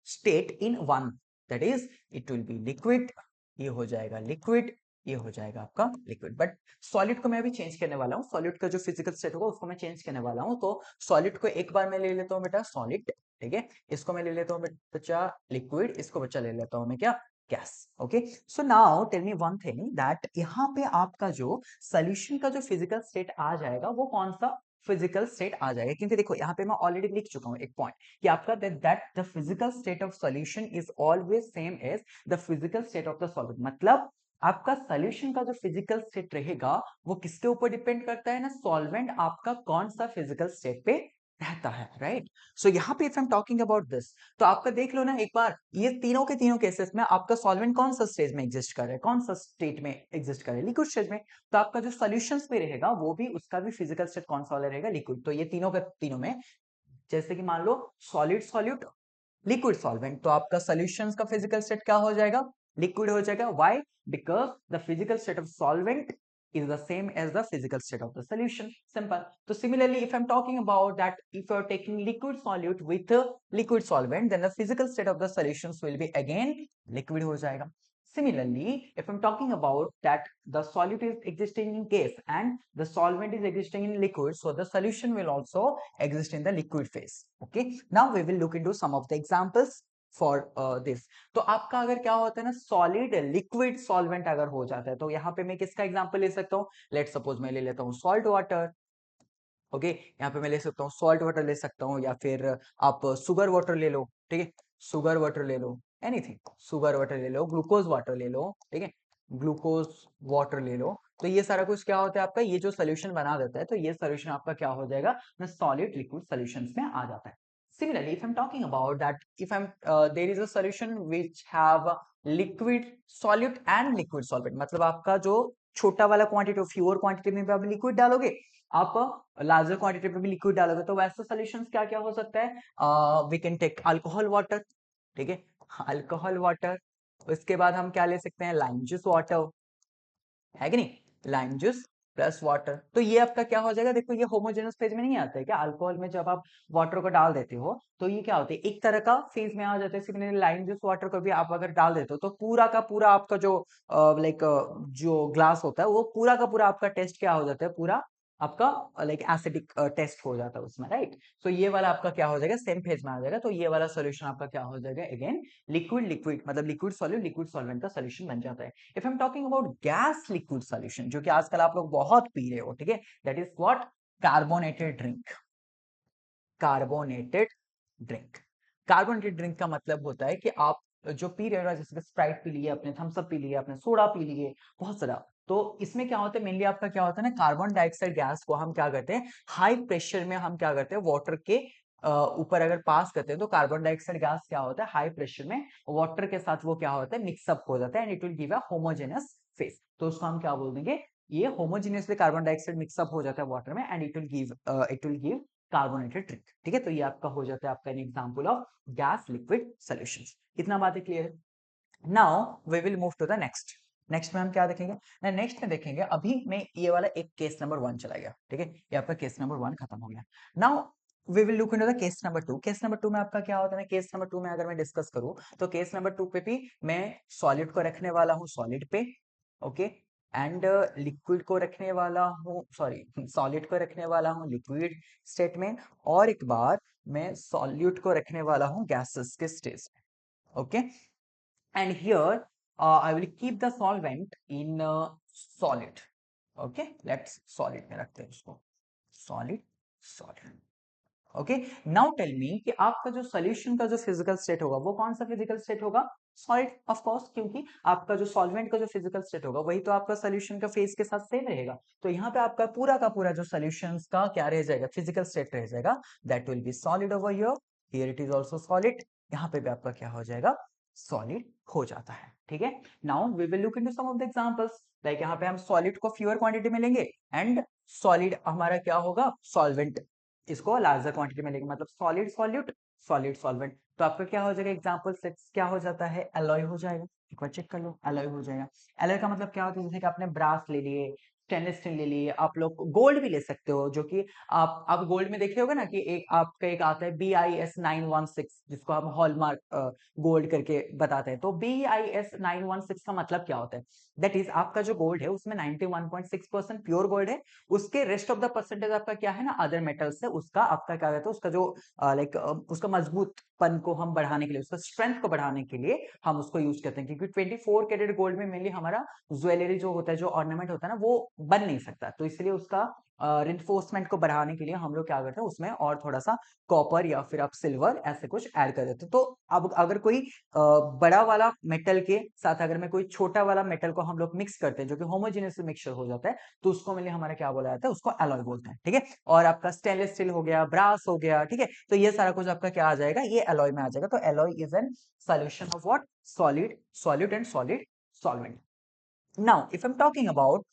state in one, that is it will B liquid, ये हो जाएगा लिक्विड, ये हो जाएगा आपका लिक्विड। बट सॉलिड को मैं अभी चेंज करने वाला हूँ, सॉलिड का जो फिजिकल स्टेट होगा उसको मैं चेंज करने वाला हूँ। तो सॉलिड को एक बार मैं ले लेता हूँ बेटा सॉलिड, ठीक है, इसको मैं ले लेता हूँ बच्चा लिक्विड, इसको बच्चा ले लेता हूँ मैं क्या gas. Okay so now tell me one thing that यहाँ पे आपका जो सोल्यूशन का जो फिजिकल स्टेट आ जाएगा वो कौन सा फिजिकल स्टेट आ जाएगा, क्योंकि देखो यहाँ पे मैं ऑलरेडी लिख चुका हूँ एक पॉइंट कि आपका that the physical state of solution is always same as the physical state of the solvent. मतलब आपका सॉल्यूशन का जो फिजिकल स्टेट रहेगा वो किसके ऊपर डिपेंड करता है ना, सॉल्वेंट आपका कौन सा फिजिकल स्टेट पे रहता है, राइट। सो यहाँ पे if I am talking about this, तो आपका देख लो ना एक बार, ये तीनों के तीनों केसेस में आपका सॉल्वेंट कौन सा स्टेज में एग्जिस्ट कर रहा है, कौन सा स्टेट में एग्जिस्ट कर रहा है, लिक्विड स्टेज में। तो आपका जो सोल्यूशन पे रहेगा वो भी उसका भी फिजिकल स्टेट कौन सा वाला रहेगा, लिक्विड। तो ये तीनों का तीनों में, जैसे कि मान लो सॉलिड सॉल्यूट लिक्विड सॉल्वेंट, तो आपका सॉल्यूशंस का फिजिकल स्टेट क्या हो जाएगा, लिक्विड हो जाएगा। Why, because the physical state of solvent is the same as the physical state of the solution. Simple. So similarly, if I'm talking about that, if you're taking liquid solute with a liquid solvent, then the physical state of the solutions will be again liquid हो जाएगा। Similarly, if I'm talking about that the solute is existing in gas and the solvent is existing in liquid, so the solution will also exist in the liquid phase. Okay. Now we will look into some of the examples for this. तो आपका अगर क्या होता है ना, सॉलिड लिक्विड सॉल्वेंट अगर हो जाता है तो यहाँ पे मैं किसका एग्जांपल ले सकता हूँ, लेट सपोज मैं ले लेता हूँ सॉल्ट वाटर। ओके यहाँ पे मैं ले सकता हूँ सॉल्ट वाटर ले सकता हूँ, या फिर आप सुगर वाटर ले लो, ठीक है, सुगर वाटर ले लो, एनीथिंग, सुगर वाटर ले लो, ग्लूकोज वाटर ले लो, ठीक है, ग्लूकोज वाटर ले लो। तो ये सारा कुछ क्या होता है आपका, ये जो सोल्यूशन बना देता है, तो ये सोल्यूशन आपका क्या हो जाएगा ना, सॉलिड लिक्विड सोल्यूशंस में आ जाता है। Similarly, if I'm talking about that, if there is a solution which have liquid solute and liquid solvent, मतलब आपका जो छोटा वाला क्वांटिटी, फ्यूअर क्वांटिटी में भी आप लिक्विड डालोगे, आप लार्जर क्वांटिटी में भी लिक्विड डालोगे, तो वैसे सॉल्यूशंस क्या क्या हो सकता है, we can take alcohol water, ठीक है, अल्कोहल वाटर। उसके बाद हम क्या ले सकते हैं, लाइम जूस वाटर, है कि नहीं, लाइम जूस प्लस वाटर। तो ये आपका क्या हो जाएगा, देखो ये होमोजेनस फेज में नहीं आता है क्या, अल्कोहल में जब आप वाटर को डाल देते हो तो ये क्या होता है, एक तरह का फेज में आ जाता है। सिमिलरली लाइम जूस वाटर को भी आप अगर डाल देते हो तो पूरा का पूरा आपका जो लाइक जो ग्लास होता है वो पूरा का पूरा आपका टेस्ट क्या हो जाता है, पूरा आपका लाइक एसिडिक टेस्ट हो जाता है उसमें, राइट। सो ये वाला आपका क्या हो जाएगा, सेम फेज में आ जाएगा। तो ये वाला सोल्यूशन आपका क्या हो जाएगा, अगेन लिक्विड लिक्विड मतलब लिक्विड सॉल्यूट लिक्विड सॉल्वेंट का सोल्यूशन बन जाता है। If I am talking about gas liquid solution, जो कि आजकल आप लोग बहुत पी रहे हो, ठीक है, that is what, carbonated drink. Carbonated drink, carbonated drink का मतलब होता है कि आप जो पी रहे हो, जैसे स्प्राइट पी लिए आपने, थम्स अप पी लिया आपने, सोडा पी लिए, बहुत सारा। तो इसमें क्या होता है, मेनली आपका क्या होता है ना, कार्बन डाइऑक्साइड गैस को हम क्या करते हैं, हाई प्रेशर में हम क्या करते हैं, वाटर के ऊपर अगर पास करते हैं तो कार्बन डाइऑक्साइड गैस क्या होता है, हाई प्रेशर में वाटर के साथ वो क्या होता है, मिक्सअप हो जाता है and it will give a homogeneous face. तो उसको हम क्या बोल देंगे, ये होमोजेनियसली कार्बन डाइऑक्साइड मिक्सअप हो जाता है वाटर में and it will give carbonated drink, ठीक है। तो ये आपका हो जाता है आपका an example of gas liquid solutions. कितना बातें क्लियर है। Now we will move to the next. Next में हम क्या देखेंगे, नेक्स्ट में देखेंगे, अभी मैं ये वाला एक केस नंबर 1 चला गया, ठीक है, ये आपका केस नंबर 1 खत्म हो गया। Now we will look into the case number 2। Case number 2 में आपका क्या होता है ना, केस नंबर 2 में अगर मैं डिस्कस करूं तो केस नंबर 2 पे भी मैं सॉलिड को रखने वाला हूं सॉलिड पे, ओके, एंड लिक्विड को रखने वाला हूँ, सॉरी सॉलिड को रखने वाला हूँ लिक्विड स्टेट में, और एक बार मैं सॉल्यूट को रखने वाला हूँ गैसेस के स्टेज में, okay. And here I will keep the solvent in solid, okay, let's solid में रखते हैं उसको, solid solid, okay. Now tell me कि आपका जो सोल्यूशन का जो फिजिकल स्टेट होगा वो कौन सा फिजिकल स्टेट होगा, सॉलिड ऑफ कोर्स, क्योंकि आपका जो सॉल्वेंट का जो फिजिकल स्टेट होगा वही तो आपका सोल्यूशन का फेज के साथ सेम रहेगा। तो यहाँ पे आपका पूरा का पूरा जो सोल्यूशन का क्या रह जाएगा, फिजिकल स्टेट रह जाएगा, that will be solid over here it is also solid, यहाँ पे भी आपका क्या हो जाएगा, सॉलिड हो जाता है, ठीक है। Now we will look into some of the examples, like यहाँ पे हम सॉलिड को फ्यूअर क्वांटिटी में लेंगे एंड सॉलिड हमारा क्या होगा, सॉल्वेंट इसको लार्जर क्वांटिटी में लेंगे, मतलब सॉलिड सॉल्यूट सॉलिड सॉल्वेंट। तो आपका क्या हो जाएगा, एग्जांपल सेट्स क्या हो जाता है, एलॉय हो जाएगा, एक बार चेक कर लो, एलॉय हो जाएगा। एलॉय का मतलब क्या होता है, जैसे कि आपने ब्रास ले लिए, स्टेनलेस स्टील ले लिए, आप लोग गोल्ड भी ले सकते हो, जो कि आप गोल्ड में देखे होगे ना कि एक आपका एक आता है BIS916, जिसको हम हॉलमार्क गोल्ड करके बताते हैं। तो BIS916 का मतलब क्या होता है, दैट इज आपका जो गोल्ड है उसमें 91.6% प्योर गोल्ड है, उसके रेस्ट ऑफ द परसेंटेज आपका क्या है ना, अदर मेटल से उसका आपका क्या कहते हैं, उसका जो लाइक उसका मजबूतपन को हम बढ़ाने के लिए, उसका स्ट्रेंथ को बढ़ाने के लिए हम उसको यूज करते हैं, क्योंकि 24 कैरेट गोल्ड में मेनली हमारा ज्वेलरी जो होता है, जो ऑर्नामेंट होता है ना, वो बन नहीं सकता। तो इसलिए उसका रिइंफोर्समेंट को बढ़ाने के लिए हम लोग क्या करते हैं, उसमें और थोड़ा सा कॉपर या फिर आप सिल्वर ऐसे कुछ ऐड कर देते हैं। तो अब अगर कोई बड़ा वाला मेटल के साथ अगर मैं कोई छोटा वाला मेटल को हम लोग मिक्स करते हैं, जो कि होमोजेनियस मिक्सचर हो जाता है, तो उसको मिले हमारा क्या बोला जाता है, उसको एलॉय बोलते हैं, ठीक है। और आपका स्टेनलेस स्टील हो गया, ब्रास हो गया, ठीक है, तो ये सारा कुछ आपका क्या आ जाएगा, ये एलॉय में आ जाएगा। तो alloy is an solution of what, solid solute and solid solvent. Now if I am talking about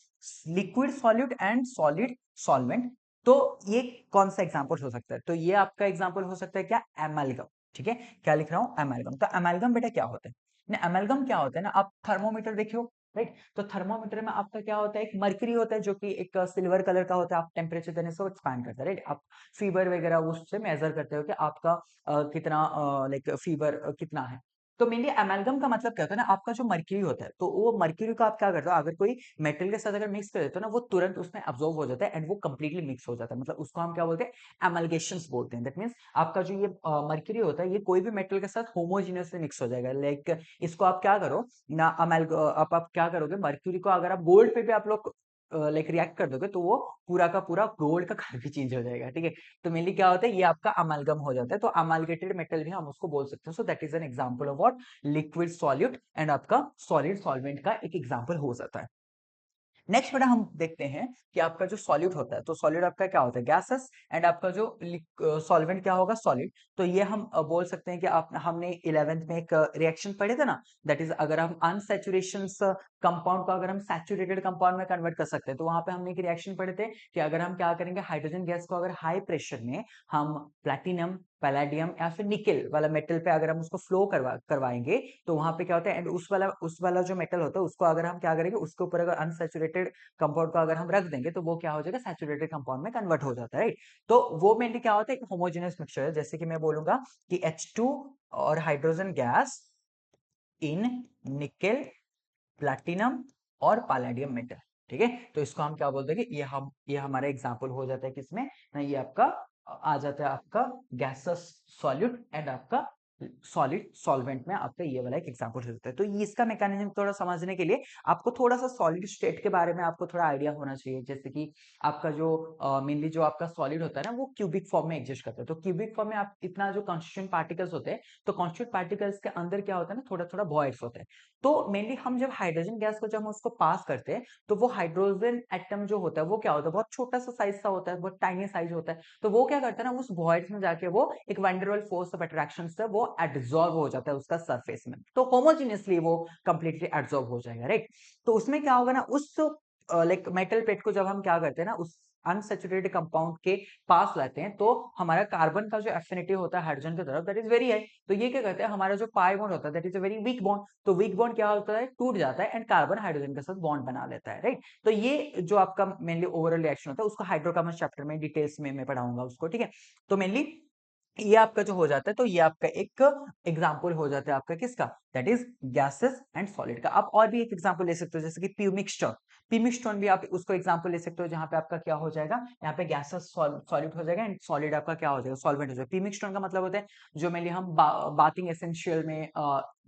liquid solute and solid solvent, तो ये कौन सा एग्जांपल हो सकता है, तो ये आपका एग्जांपल हो सकता है क्या, एमालगम, ठीक है। क्या लिख रहा हूं, एमालगम। तो एमालगम बेटा क्या होता है ना, एमालगम क्या होता है ना, आप थर्मोमीटर देखिए हो, राइट। तो थर्मोमीटर में आपका क्या होता है, एक मर्क्यूरी होता है जो कि एक सिल्वर कलर का होता है, आप टेम्परेचर देने से एक्सपैंड करता है, राइट। आप फीवर वगैरह उससे मेजर करते हो कि आपका कितना लाइक फीवर कितना है। तो मेनली एमालगम का मतलब क्या होता है ना, आपका जो मर्क्यूरी होता है, तो वो मर्क्यूरी को आप क्या करते हो, अगर कोई मेटल के साथ अगर मिक्स कर देते हो ना, वो तुरंत उसमें अब्सॉर्ब हो जाता है एंड वो कंप्लीटली मिक्स हो जाता है, मतलब उसको हम क्या बोलते हैं, एमल्गेशंस बोलते हैं। दैट मींस आपका जो ये मर्क्यूरी होता है, ये कोई भी मेटल के साथ होमोजेनियसली मिक्स हो जाएगा। लाइक इसको आप क्या करो ना, आप क्या करोगे, मर्क्यूरी को अगर आप गोल्ड पे भी आप लोग लाइक रिएक्ट कर दोगे, तो वो पूरा का पूरा गोल्ड का कलर भी चेंज हो जाएगा, ठीक है। तो मेनली क्या होता है, ये आपका अमालगम हो जाता है। तो अमालगेटेड मेटल भी हम उसको बोल सकते हैं। So that is an example of what, liquid solute and आपका सॉलिड सॉल्वेंट का एक एग्जांपल हो जाता है। नेक्स्ट बेटा हम देखते हैं कि आपका जो सॉल्यूट होता है, तो सॉल्यूट आपका क्या होता है, गैसेस, एंड आपका जो सॉल्वेंट क्या होगा, सॉलिड। तो ये हम बोल सकते हैं कि आप हमने 11th में एक रिएक्शन पढ़े थे ना, दैट इज अगर हम अनसैचुरेशन कंपाउंड को अगर हम सैचुरेटेड कंपाउंड में कन्वर्ट कर सकते हैं, तो वहां पे हमने एक रिएक्शन पढ़े थे कि अगर हम क्या करेंगे, हाइड्रोजन गैस को अगर हाई प्रेशर में हम प्लैटिनम पैलेडियम या फिर निकेल वाला मेटल पे अगर हम उसको फ्लो करवाएंगे तो वहां पे क्या होता है, एंड उस वाला जो मेटल होता है उसको अगर हम क्या करेंगे, उसके ऊपर अगर अनसैचुरेटेड कंपाउंड को अगर हम रख देंगे तो वो क्या हो जाएगा, सैचुरेटेड कंपाउंड में कन्वर्ट हो जाता है, राइट। तो वो मेनली क्या होता है, एक होमोजेनियस मिक्सचर है। जैसे कि मैं बोलूंगा कि H2 और hydrogen gas in nickel, platinum और पैलेडियम मेटल, ठीक है। तो इसको हम क्या बोलते हैं कि ये हमारा एग्जांपल हो जाता है किसमें ना, ये आपका आ जाता है आपका गैसेस सॉल्यूट एंड आपका सॉलिड सॉल्वेंट में आपका ये वाला एक एग्जांपल हो जाता है। तो ये इसका मैकेनिज्म थोड़ा समझने के लिए आपको थोड़ा सा सॉलिड स्टेट के बारे में आपको थोड़ा आइडिया होना चाहिए। जैसे कि आपका जो मेनली जो आपका सॉलिड होता है ना वो क्यूबिक फॉर्म में एग्जिस्ट करता है। तो क्यूबिक फॉर्म में आप इतना जो कॉन्स्टिट्यूएंट पार्टिकल्स होते हैं, तो कॉन्स्टिट्यूएंट पार्टिकल्स के अंदर क्या होता है ना, थोड़ा थोड़ा वॉइड्स होते हैं। तो मेनली हम जब हाइड्रोजन गैस को जब हम उसको पास करते हैं तो वो हाइड्रोजन एटम जो होता है वो क्या होता है, बहुत छोटा सा साइज सा होता है, बहुत टाइनी साइज होता है। तो वो क्या करता है ना, उस वॉइड्स में जाके वो एक वैन फोर्स ऑफ अट्रैक्शन से वो एब्जॉर्ब हो जाता है उसका सरफेस में, तो होमोजेनियसली वो कंप्लीटली एब्जॉर्ब हो जाएगा, राइट। तो उसमें क्या होगा ना, उस लाइक मेटल प्लेट को जब हम क्या करते हैं ना, उस अनसैचुरेटेड कंपाउंड के पास लाते हैं तो हमारा कार्बन का जो एफिनिटी होता है हाइड्रोजन की तरफ, दैट इज वेरी हाई। तो ये क्या करते हैं, हमारा जो पाई बॉन्ड होता है that is a very weak bond. तो वीक बॉन्ड क्या होता है, टूट जाता है एंड कार्बन हाइड्रोजन के साथ बॉन्ड बना लेता है, राइट। तो ये जो आपका मेनली ओवरऑल रिएक्शन होता है उसको हाइड्रोकार्बन चैप्टर में डिटेल्स में मैं पढ़ाऊंगा उसको, ठीक है। तो मेनली ये आपका जो हो जाता है, तो ये आपका एक एग्जाम्पल हो जाता है आपका किसका, that is gases and solid का। आप और भी एक एग्जांपल ले सकते हो जैसे कि प्यूमिक्सटोन। प्यूमिक्सटोन भी आप उसको एग्जांपल ले सकते हो जहां पे आपका क्या हो जाएगा, यहाँ पे गैसेस सॉलिड हो जाएगा एंड सॉलिड आपका क्या हो जाएगा, सॉल्वेंट हो जाएगा। प्यूमिक्सटोन का मतलब होता है जो मेनली हम बाथिंग एसेंशियल में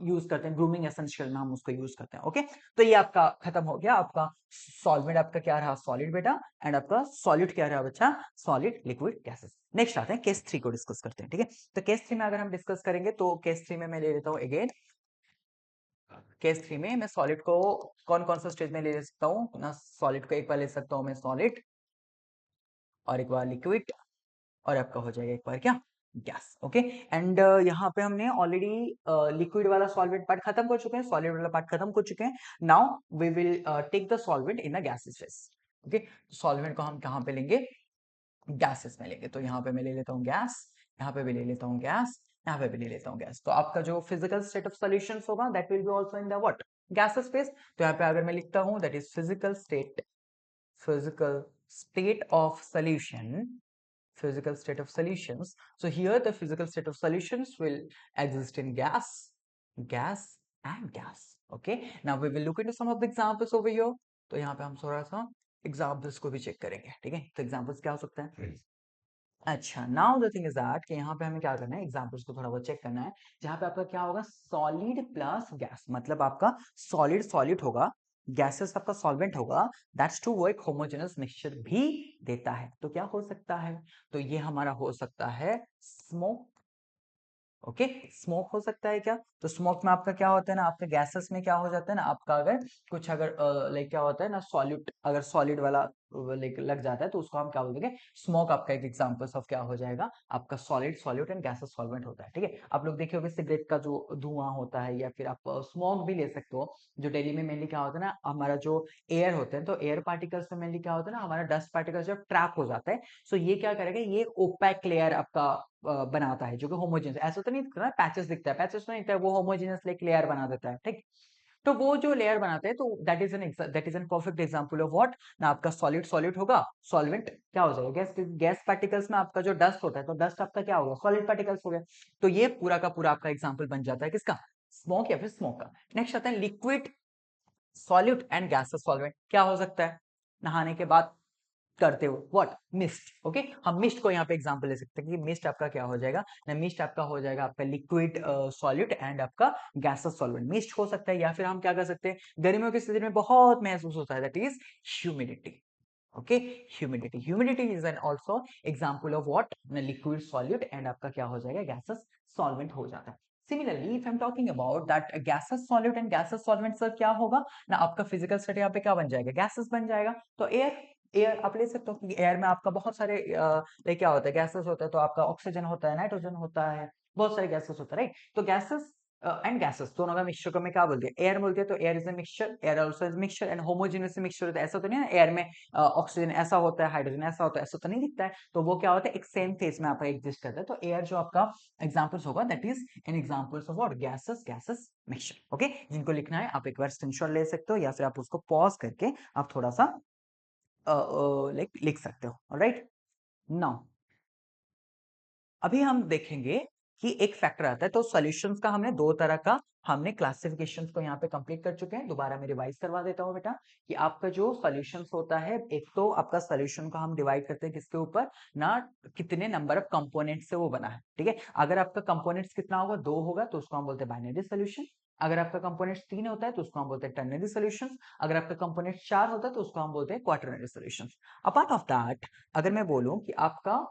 यूज करते हैं, ग्रूमिंग एसेंशियल में हम उसको यूज करते हैं, ओके। तो ये आपका खत्म हो गया, आपका सॉल्वेंट आपका क्या रहा, सॉलिड बेटा, एंड आपका सॉलिड क्या रहा बच्चा, सॉलिड लिक्विड गैसेस। नेक्स्ट आते हैं केस 3 को डिस्कस करते हैं, ठीक है। तो केस 3 में अगर हम डिस्कस करेंगे तो केस 3 में मैं ले लेता हूं अगेन, केस 3 में मैं सॉलिड को कौन कौन सा स्टेज में ले सकता हूँ ना, सॉलिड को एक बार ले सकता हूँ मैं सॉलिड, और एक बार लिक्विड, और आपका हो जाएगा एक बार क्या, गैस, ओके। एंड यहाँ पे हमने ऑलरेडी लिक्विड वाला सॉल्वेंट पार्ट खत्म कर चुके हैं, सॉलिड वाला पार्ट खत्म कर चुके हैं। Now we will take the solvent in a gases phase, okay. Solvent को हम कहाँ पे लेंगे, गैसेस में लेंगे। तो यहाँ पे मैं ले लेता हूँ गैस, यहाँ पे भी ले लेता हूँ गैस, यहाँ पे भी ले लेता हूँ गैस। तो आपका जो फिजिकल स्टेट ऑफ सॉल्यूशंस होगा that will be also in the what, gases phase. तो यहाँ पे अगर मैं लिखता हूँ that is physical state of solution, physical state of solutions. So here the physical state of solutions will exist in gas and gas, okay. Now we will look into some of the examples over here. तो यहाँ पे हम थोड़ा सा examples को भी चेक करेंगे, ठीक है। तो examples क्या हो सकते हैं, अच्छा, now the thing is that कि यहाँ पे हमें क्या करना है, एग्जांपल्स को थोड़ा बहुत चेक करना है। जहाँ पे आपका क्या होगा, सॉलिड प्लस गैस, मतलब आपका सॉलिड सॉलिड होगा, गैसेस आपका सॉल्वेंट होगा, दैट्स टू वो एक होमोजेनस मिक्सचर भी देता है। तो क्या हो सकता है, तो ये हमारा हो सकता है स्मोक, ओके। स्मोक हो सकता है क्या, तो स्मोक में आपका क्या होता है ना, आपका गैसेस में क्या हो जाता है ना, आपका अगर कुछ अगर लाइक क्या होता है ना, सॉल्यूट अगर सॉलिड वाला लाइक लग जाता है तो उसको हम क्या बोलेंगे, स्मोक। आपका एक एग्जांपल ऑफ क्या हो जाएगा, आपका solid solute and gases solvent होता है, ठीक है। आप लोग देखे होंगे सिगरेट का जो धुआं होता है, या फिर आप स्मोक भी ले सकते हो। जो दिल्ली में मेनली क्या होता है ना, हमारा जो एयर होता है, तो एयर पार्टिकल्स में मेनली क्या होता है ना, हमारा डस्ट पार्टिकल्स जब ट्रैप हो जाता है, सो ये क्या करेगा, ये ओपेक लेयर आपका बनाता है जो कि होमोजेनियस, ऐसा तो नहीं दिखता, पैचेस दिखता है, पैचेस नहीं दिखता है, वो होमोजेनियस लाइक लेयर बना देता है, ठीक। तो वो जो लेयर बनाते हैं, तो that is an perfect example of what ना, आपका सॉलिड सॉलिड होगा, सॉल्वेंट क्या हो जाएगा, गैस। गैस पार्टिकल्स में आपका जो डस्ट होता है, तो डस्ट आपका क्या होगा, सॉलिड पार्टिकल्स हो गए। तो ये पूरा का पूरा आपका एग्जांपल बन जाता है किसका, स्मोक या फिर स्मोक का। नेक्स्ट आता है liquid solute and gases solvent. क्या हो सकता है, नहाने के बाद करते हो व्हाट, मिस्ट, ओके। हम मिस्ट को यहाँ पे एग्जांपल ले सकते हैं कि मिस्ट आपका क्या हो जाएगा ना, मिस्ट आपका हो जाएगा आपका लिक्विड सॉल्यूट एंड आपका गैसेस सॉल्वेंट, मिस्ट हो सकता है। या फिर हम क्या कर सकते हैं, गर्मियों के सीजन में बहुत महसूस होता है, that is humidity, okay. Humidity is an also example of what, liquid solute and आपका क्या हो जाएगा, गैसेस सॉल्वेंट हो जाता है। Similarly if I am talking about that gases solute and gases solvent, sir क्या होगा ना, आपका फिजिकल स्टेट यहाँ पे क्या बन जाएगा, गैसेस बन जाएगा। तो एयर, एयर आप ले सकते हो कि एयर में आपका बहुत सारे लाइक क्या होता है, गैसेस होता है। तो आपका ऑक्सीजन होता है, नाइट्रोजन होता है, बहुत सारे गैसेस होता है, राइट। तो गैसेस एंड गैसेस दोनों का मिक्सचर को मैं क्या बोलते हैं, एयर बोलते हैं, तो air is a mixture, air also is mixture, and homogeneous mixture होता है, ऐसा तो नहीं है एयर में ऑक्सीजन ऐसा होता है, हाइड्रोजन ऐसा होता है, ऐसा तो नहीं दिखता है, तो वो क्या होता है एक सेम फेज में आपका एग्जिस्ट करता है, तो एयर जो आपका एग्जांपल्स होगा that is an examples of what, gases mixture. Okay, जिनको लिखना है आप एक बार स्क्रीनशॉट ले सकते हो या फिर आप उसको पॉज करके आप थोड़ा सा लाइक लिख सकते हो। ऑलराइट, नाउ अभी हम देखेंगे कि एक फैक्टर आता है, तो सॉल्यूशंस का हमने दो तरह का हमने क्लासिफिकेशंस को यहाँ पे कंप्लीट कर चुके हैं। दोबारा मैं रिवाइज करवा देता हूँ बेटा कि आपका जो सॉल्यूशंस होता है, एक तो आपका सॉल्यूशन को हम डिवाइड करते हैं किसके ऊपर ना, कितने नंबर ऑफ कंपोनेंट से वो बना है। ठीक है, अगर आपका कंपोनेंट्स कितना होगा, दो होगा, तो उसको हम बोलते हैं बाइनरी सोल्यूशन। अगर आपका कंपोनेंट्स तीन होता है तो उसको हम बोलते हैं टर्नरी सोल्यूशन। अगर आपका कंपोनेंट चार होता है तो उसको हम बोलते हैं quaternary solution. Apart of that, अगर मैं बोलूं कि आपका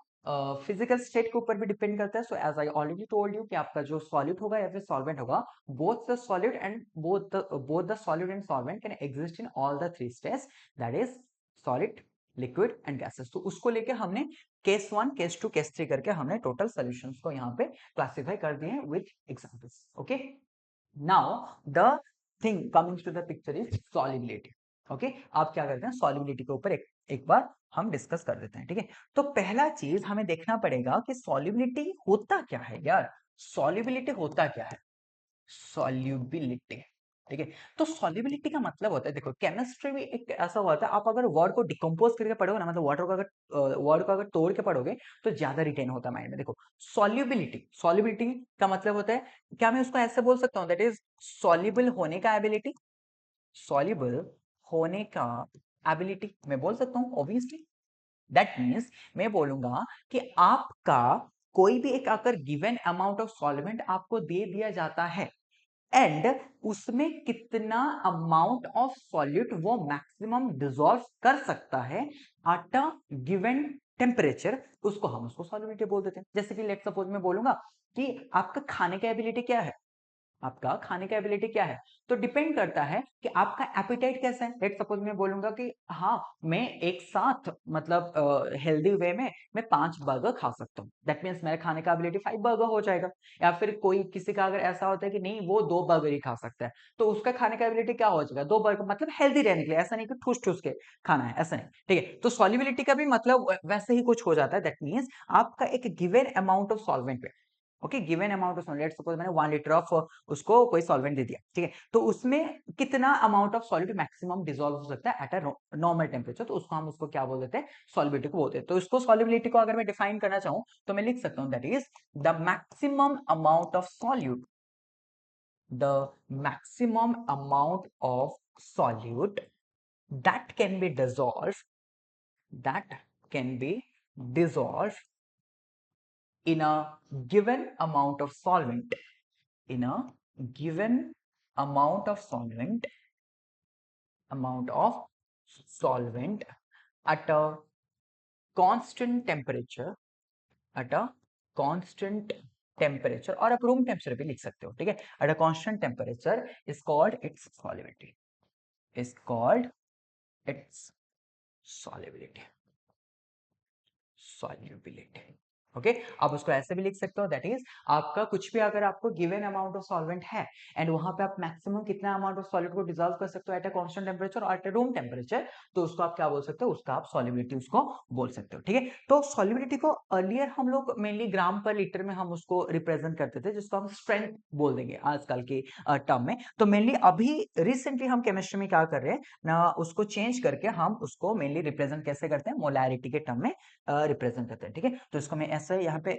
फिजिकल स्टेट के ऊपर भी डिपेंड करता है, so as I already told you कि आपका जो सॉलिड होगा या फिर सॉल्वेंट होगा, both the solid and both the solid and solvent can exist in all the three states, that is solid, liquid and gases। तो उसको लेके हमने case one, case two, case three करके हमने टोटल सॉल्यूशंस को यहाँ पे क्लासिफाई कर दिए हैं with examples. Okay, now the thing coming to the picture is solubility. Okay, आप क्या करते हैं, सॉलिबिलिटी के ऊपर एक बार हम डिस्कस कर देते हैं। ठीक है, तो पहला चीज हमें देखना पड़ेगा कि सॉलिबिलिटी होता क्या है यार, सॉलिबिलिटी होता क्या है, सॉल्युबिलिटी। ठीक है, तो सॉल्युबिलिटी का मतलब होता है, देखो केमिस्ट्री में एक ऐसा होता है, आप अगर वर्ड को डिकम्पोज करके पढ़ोगे ना, मतलब वाटर को अगर वर्ड को अगर तोड़ के पढ़ोगे तो ज्यादा रिटेन होता है माइंड में। देखो सॉल्युबिलिटी, सॉल्युबिलिटी का मतलब होता है, क्या मैं उसको ऐसे बोल सकता हूँ, दैट इज सॉल्युबल होने का एबिलिटी, सॉल्युबल होने का एबिलिटी मैं बोल सकता हूँ ऑब्वियसली। दैट मीन्स मैं बोलूंगा कि आपका कोई भी एक अगर गिवन अमाउंट ऑफ सॉल्वेंट आपको दे दिया जाता है एंड उसमें कितना अमाउंट ऑफ सॉल्यूट वो मैक्सिमम डिसॉल्व कर सकता है एट अ गिवन टेम्परेचर, उसको सॉल्युबिलिटी बोल देते हैं। जैसे कि लेट सपोज मैं बोलूंगा कि आपका खाने का एबिलिटी क्या है, आपका खाने का एबिलिटी क्या है, तो डिपेंड करता है कि आपका एपिटाइट कैसा है। लेट सपोज मैं बोलूंगा कि हाँ मैं एक साथ मतलब हेल्दी वे में मैं 5 बर्गर खा सकता हूँ, दैट मीन्स मेरे खाने का एबिलिटी 5 बर्गर हो जाएगा। या फिर कोई किसी का अगर ऐसा होता है कि नहीं वो 2 बर्गर ही खा सकता है, तो उसका खाने का एबिलिटी क्या हो जाएगा, 2 बर्गर, मतलब हेल्दी रहने के लिए, ऐसा नहीं कि ठूस ठूस के खाना है, ऐसा नहीं। ठीक है, तो सॉल्युबिलिटी का भी मतलब वैसे ही कुछ हो जाता है, दैट मीन्स आपका एक गिवन अमाउंट ऑफ सॉल्वेंट पे, okay given amount of solvent, suppose मैंने 1 लीटर ऑफ उसको कोई सॉल्वेंट दे दिया, ठीक है, तो उसमें कितना amount of solute maximum dissolve हो सकता है एट अ नॉर्मल टेम्परेचर, तो उसको हम उसको क्या बोल देते हैं, सॉल्युबिलिटी को बोलते हैं। तो इसको सॉल्युबिलिटी को अगर मैं डिफाइन करना चाहूं तो मैं लिख सकता हूं that is the maximum amount of solute, the maximum amount of solute that can be dissolved, that can be dissolved in a given amount of solvent, in a given amount of solvent, amount of solvent at a constant temperature, at a constant temperature, और आप रूम टेम्परेचर भी लिख सकते हो। ठीक है, at a constant temperature is called its solubility, is called its solubility, solubility। Okay, आप उसको ऐसे भी लिख सकते हो, दैट इज आपका कुछ भी अगर आपको गिवन अमाउंट ऑफ सॉल्वेंट है एंड वहां पे आप मैक्सिमम कितना अमाउंट ऑफ सॉलिड को डिसॉल्व कर सकते हो एट अ कांस्टेंट टेम्परेचर और एट अ रूम टेम्परेचर, तो उसको आप क्या बोल सकते हो, उसका आप सॉल्युबिलिटी उसको बोल सकते हो। ठीक है, तो सॉल्युबिलिटी को अर्लियर हम लोग मेनली ग्राम पर लीटर में हम उसको रिप्रेजेंट करते थे, जिसको हम स्ट्रेंथ बोल देंगे आजकल के टर्म में। तो मेनली अभी रिसेंटली हम केमिस्ट्री में क्या कर रहे हैं ना, उसको चेंज करके हम उसको मेनली रिप्रेजेंट कैसे करते हैं, मोलैरिटी के टर्म में रिप्रेजेंट करते हैं। ठीक है, तो इसको मैं ऐसे यहाँ पे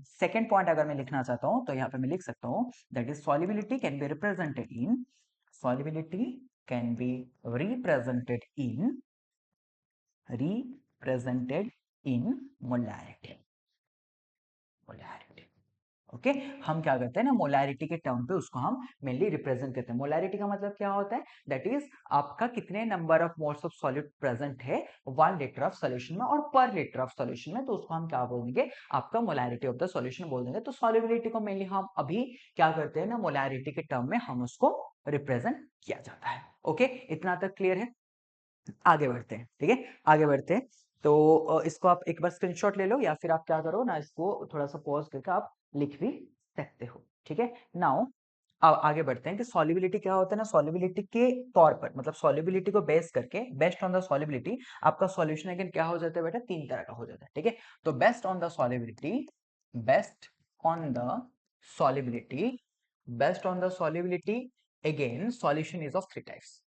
सेकेंड पॉइंट अगर मैं लिखना चाहता हूँ तो यहाँ पे मैं लिख सकता हूँ that is solubility can be represented in, solubility can be represented in, represented in molarity, molarity. Okay, हम क्या करते हैं ना, मोलैरिटी के टर्म पे उसको हम मेनली रिप्रेजेंट करते हैं। मोलैरिटी का मतलब क्या होता है, दैट इज आपका कितने number of moles of solute present है 1 लीटर ऑफ सॉल्यूशन में और पर लीटर ऑफ सॉल्यूशन में, तो उसको हम क्या बोल देंगे, आपका मोलैरिटी ऑफ द सॉल्यूशन बोल देंगे। तो सॉल्युबिलिटी को मेनली हम अभी क्या करते हैं ना, मोलैरिटी के टर्म में हम उसको रिप्रेजेंट किया जाता है। ओके, इतना तक क्लियर है, आगे बढ़ते हैं। ठीक है, आगे बढ़ते हैं, तो इसको आप एक बार स्क्रीनशॉट ले लो या फिर आप क्या करो ना, इसको थोड़ा सा पॉज करके आप लिख भी सकते हो। ठीक है, नाउ अब आगे बढ़ते हैं कि सॉल्युबिलिटी क्या होता है ना, सॉल्युबिलिटी के तौर पर मतलब सॉल्युबिलिटी को बेस करके बेस्ड ऑन द सॉल्युबिलिटी आपका सॉल्यूशन अगेन क्या हो जाता है बेटा, तीन तरह का हो जाता है, ठीक है। तो based on the solubility, based on the solubility, based on the solubility again solution is of three types,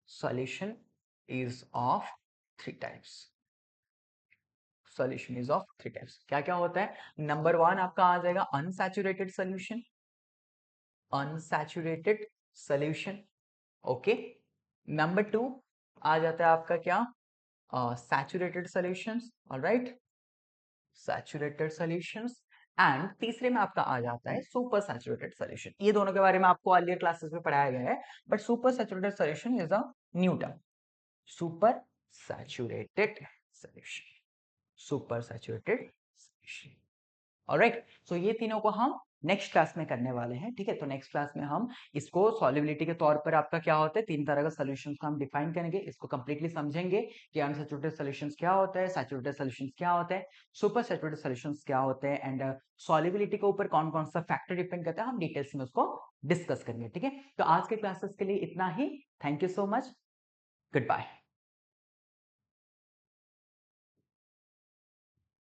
solution is of three types, solution is of three types. क्या क्या होता है, नंबर वन आपका आ जाएगा unsaturated solution, unsaturated solution, okay. Number two आ जाता है आपका क्या, saturated solutions, alright, saturated solutions. And तीसरे में आपका आ जाता है सुपर सैचुरेटेड सॉल्यूशन। ये दोनों के बारे में आपको अर्लियर क्लासेस में पढ़ाया गया है, but super saturated solution is a new term, super saturated solution, super saturated solution, alright. So ये तीनों को हम नेक्स्ट क्लास में करने वाले हैं, ठीक है। तो नेक्स्ट क्लास में हम इसको सॉल्युबिलिटी के तौर पर आपका क्या होता है, तीन तरह का सॉल्यूशंस को हम डिफाइन करेंगे, इसको कंप्लीटली समझेंगे कि अनसैचुरेटेड सॉल्यूशंस क्या होता है, सैचुरेटेड सॉल्यूशंस क्या होता है, सुपर सैचुरेटेड सॉल्यूशंस क्या होते हैं, एंड सॉल्युबिलिटी के ऊपर कौन कौन सा फैक्टर डिपेंड करता है, हम डिटेल्स में उसको डिस्कस करेंगे, ठीक है। तो आज के क्लासेस के लिए इतना ही, thank you so much, good bye.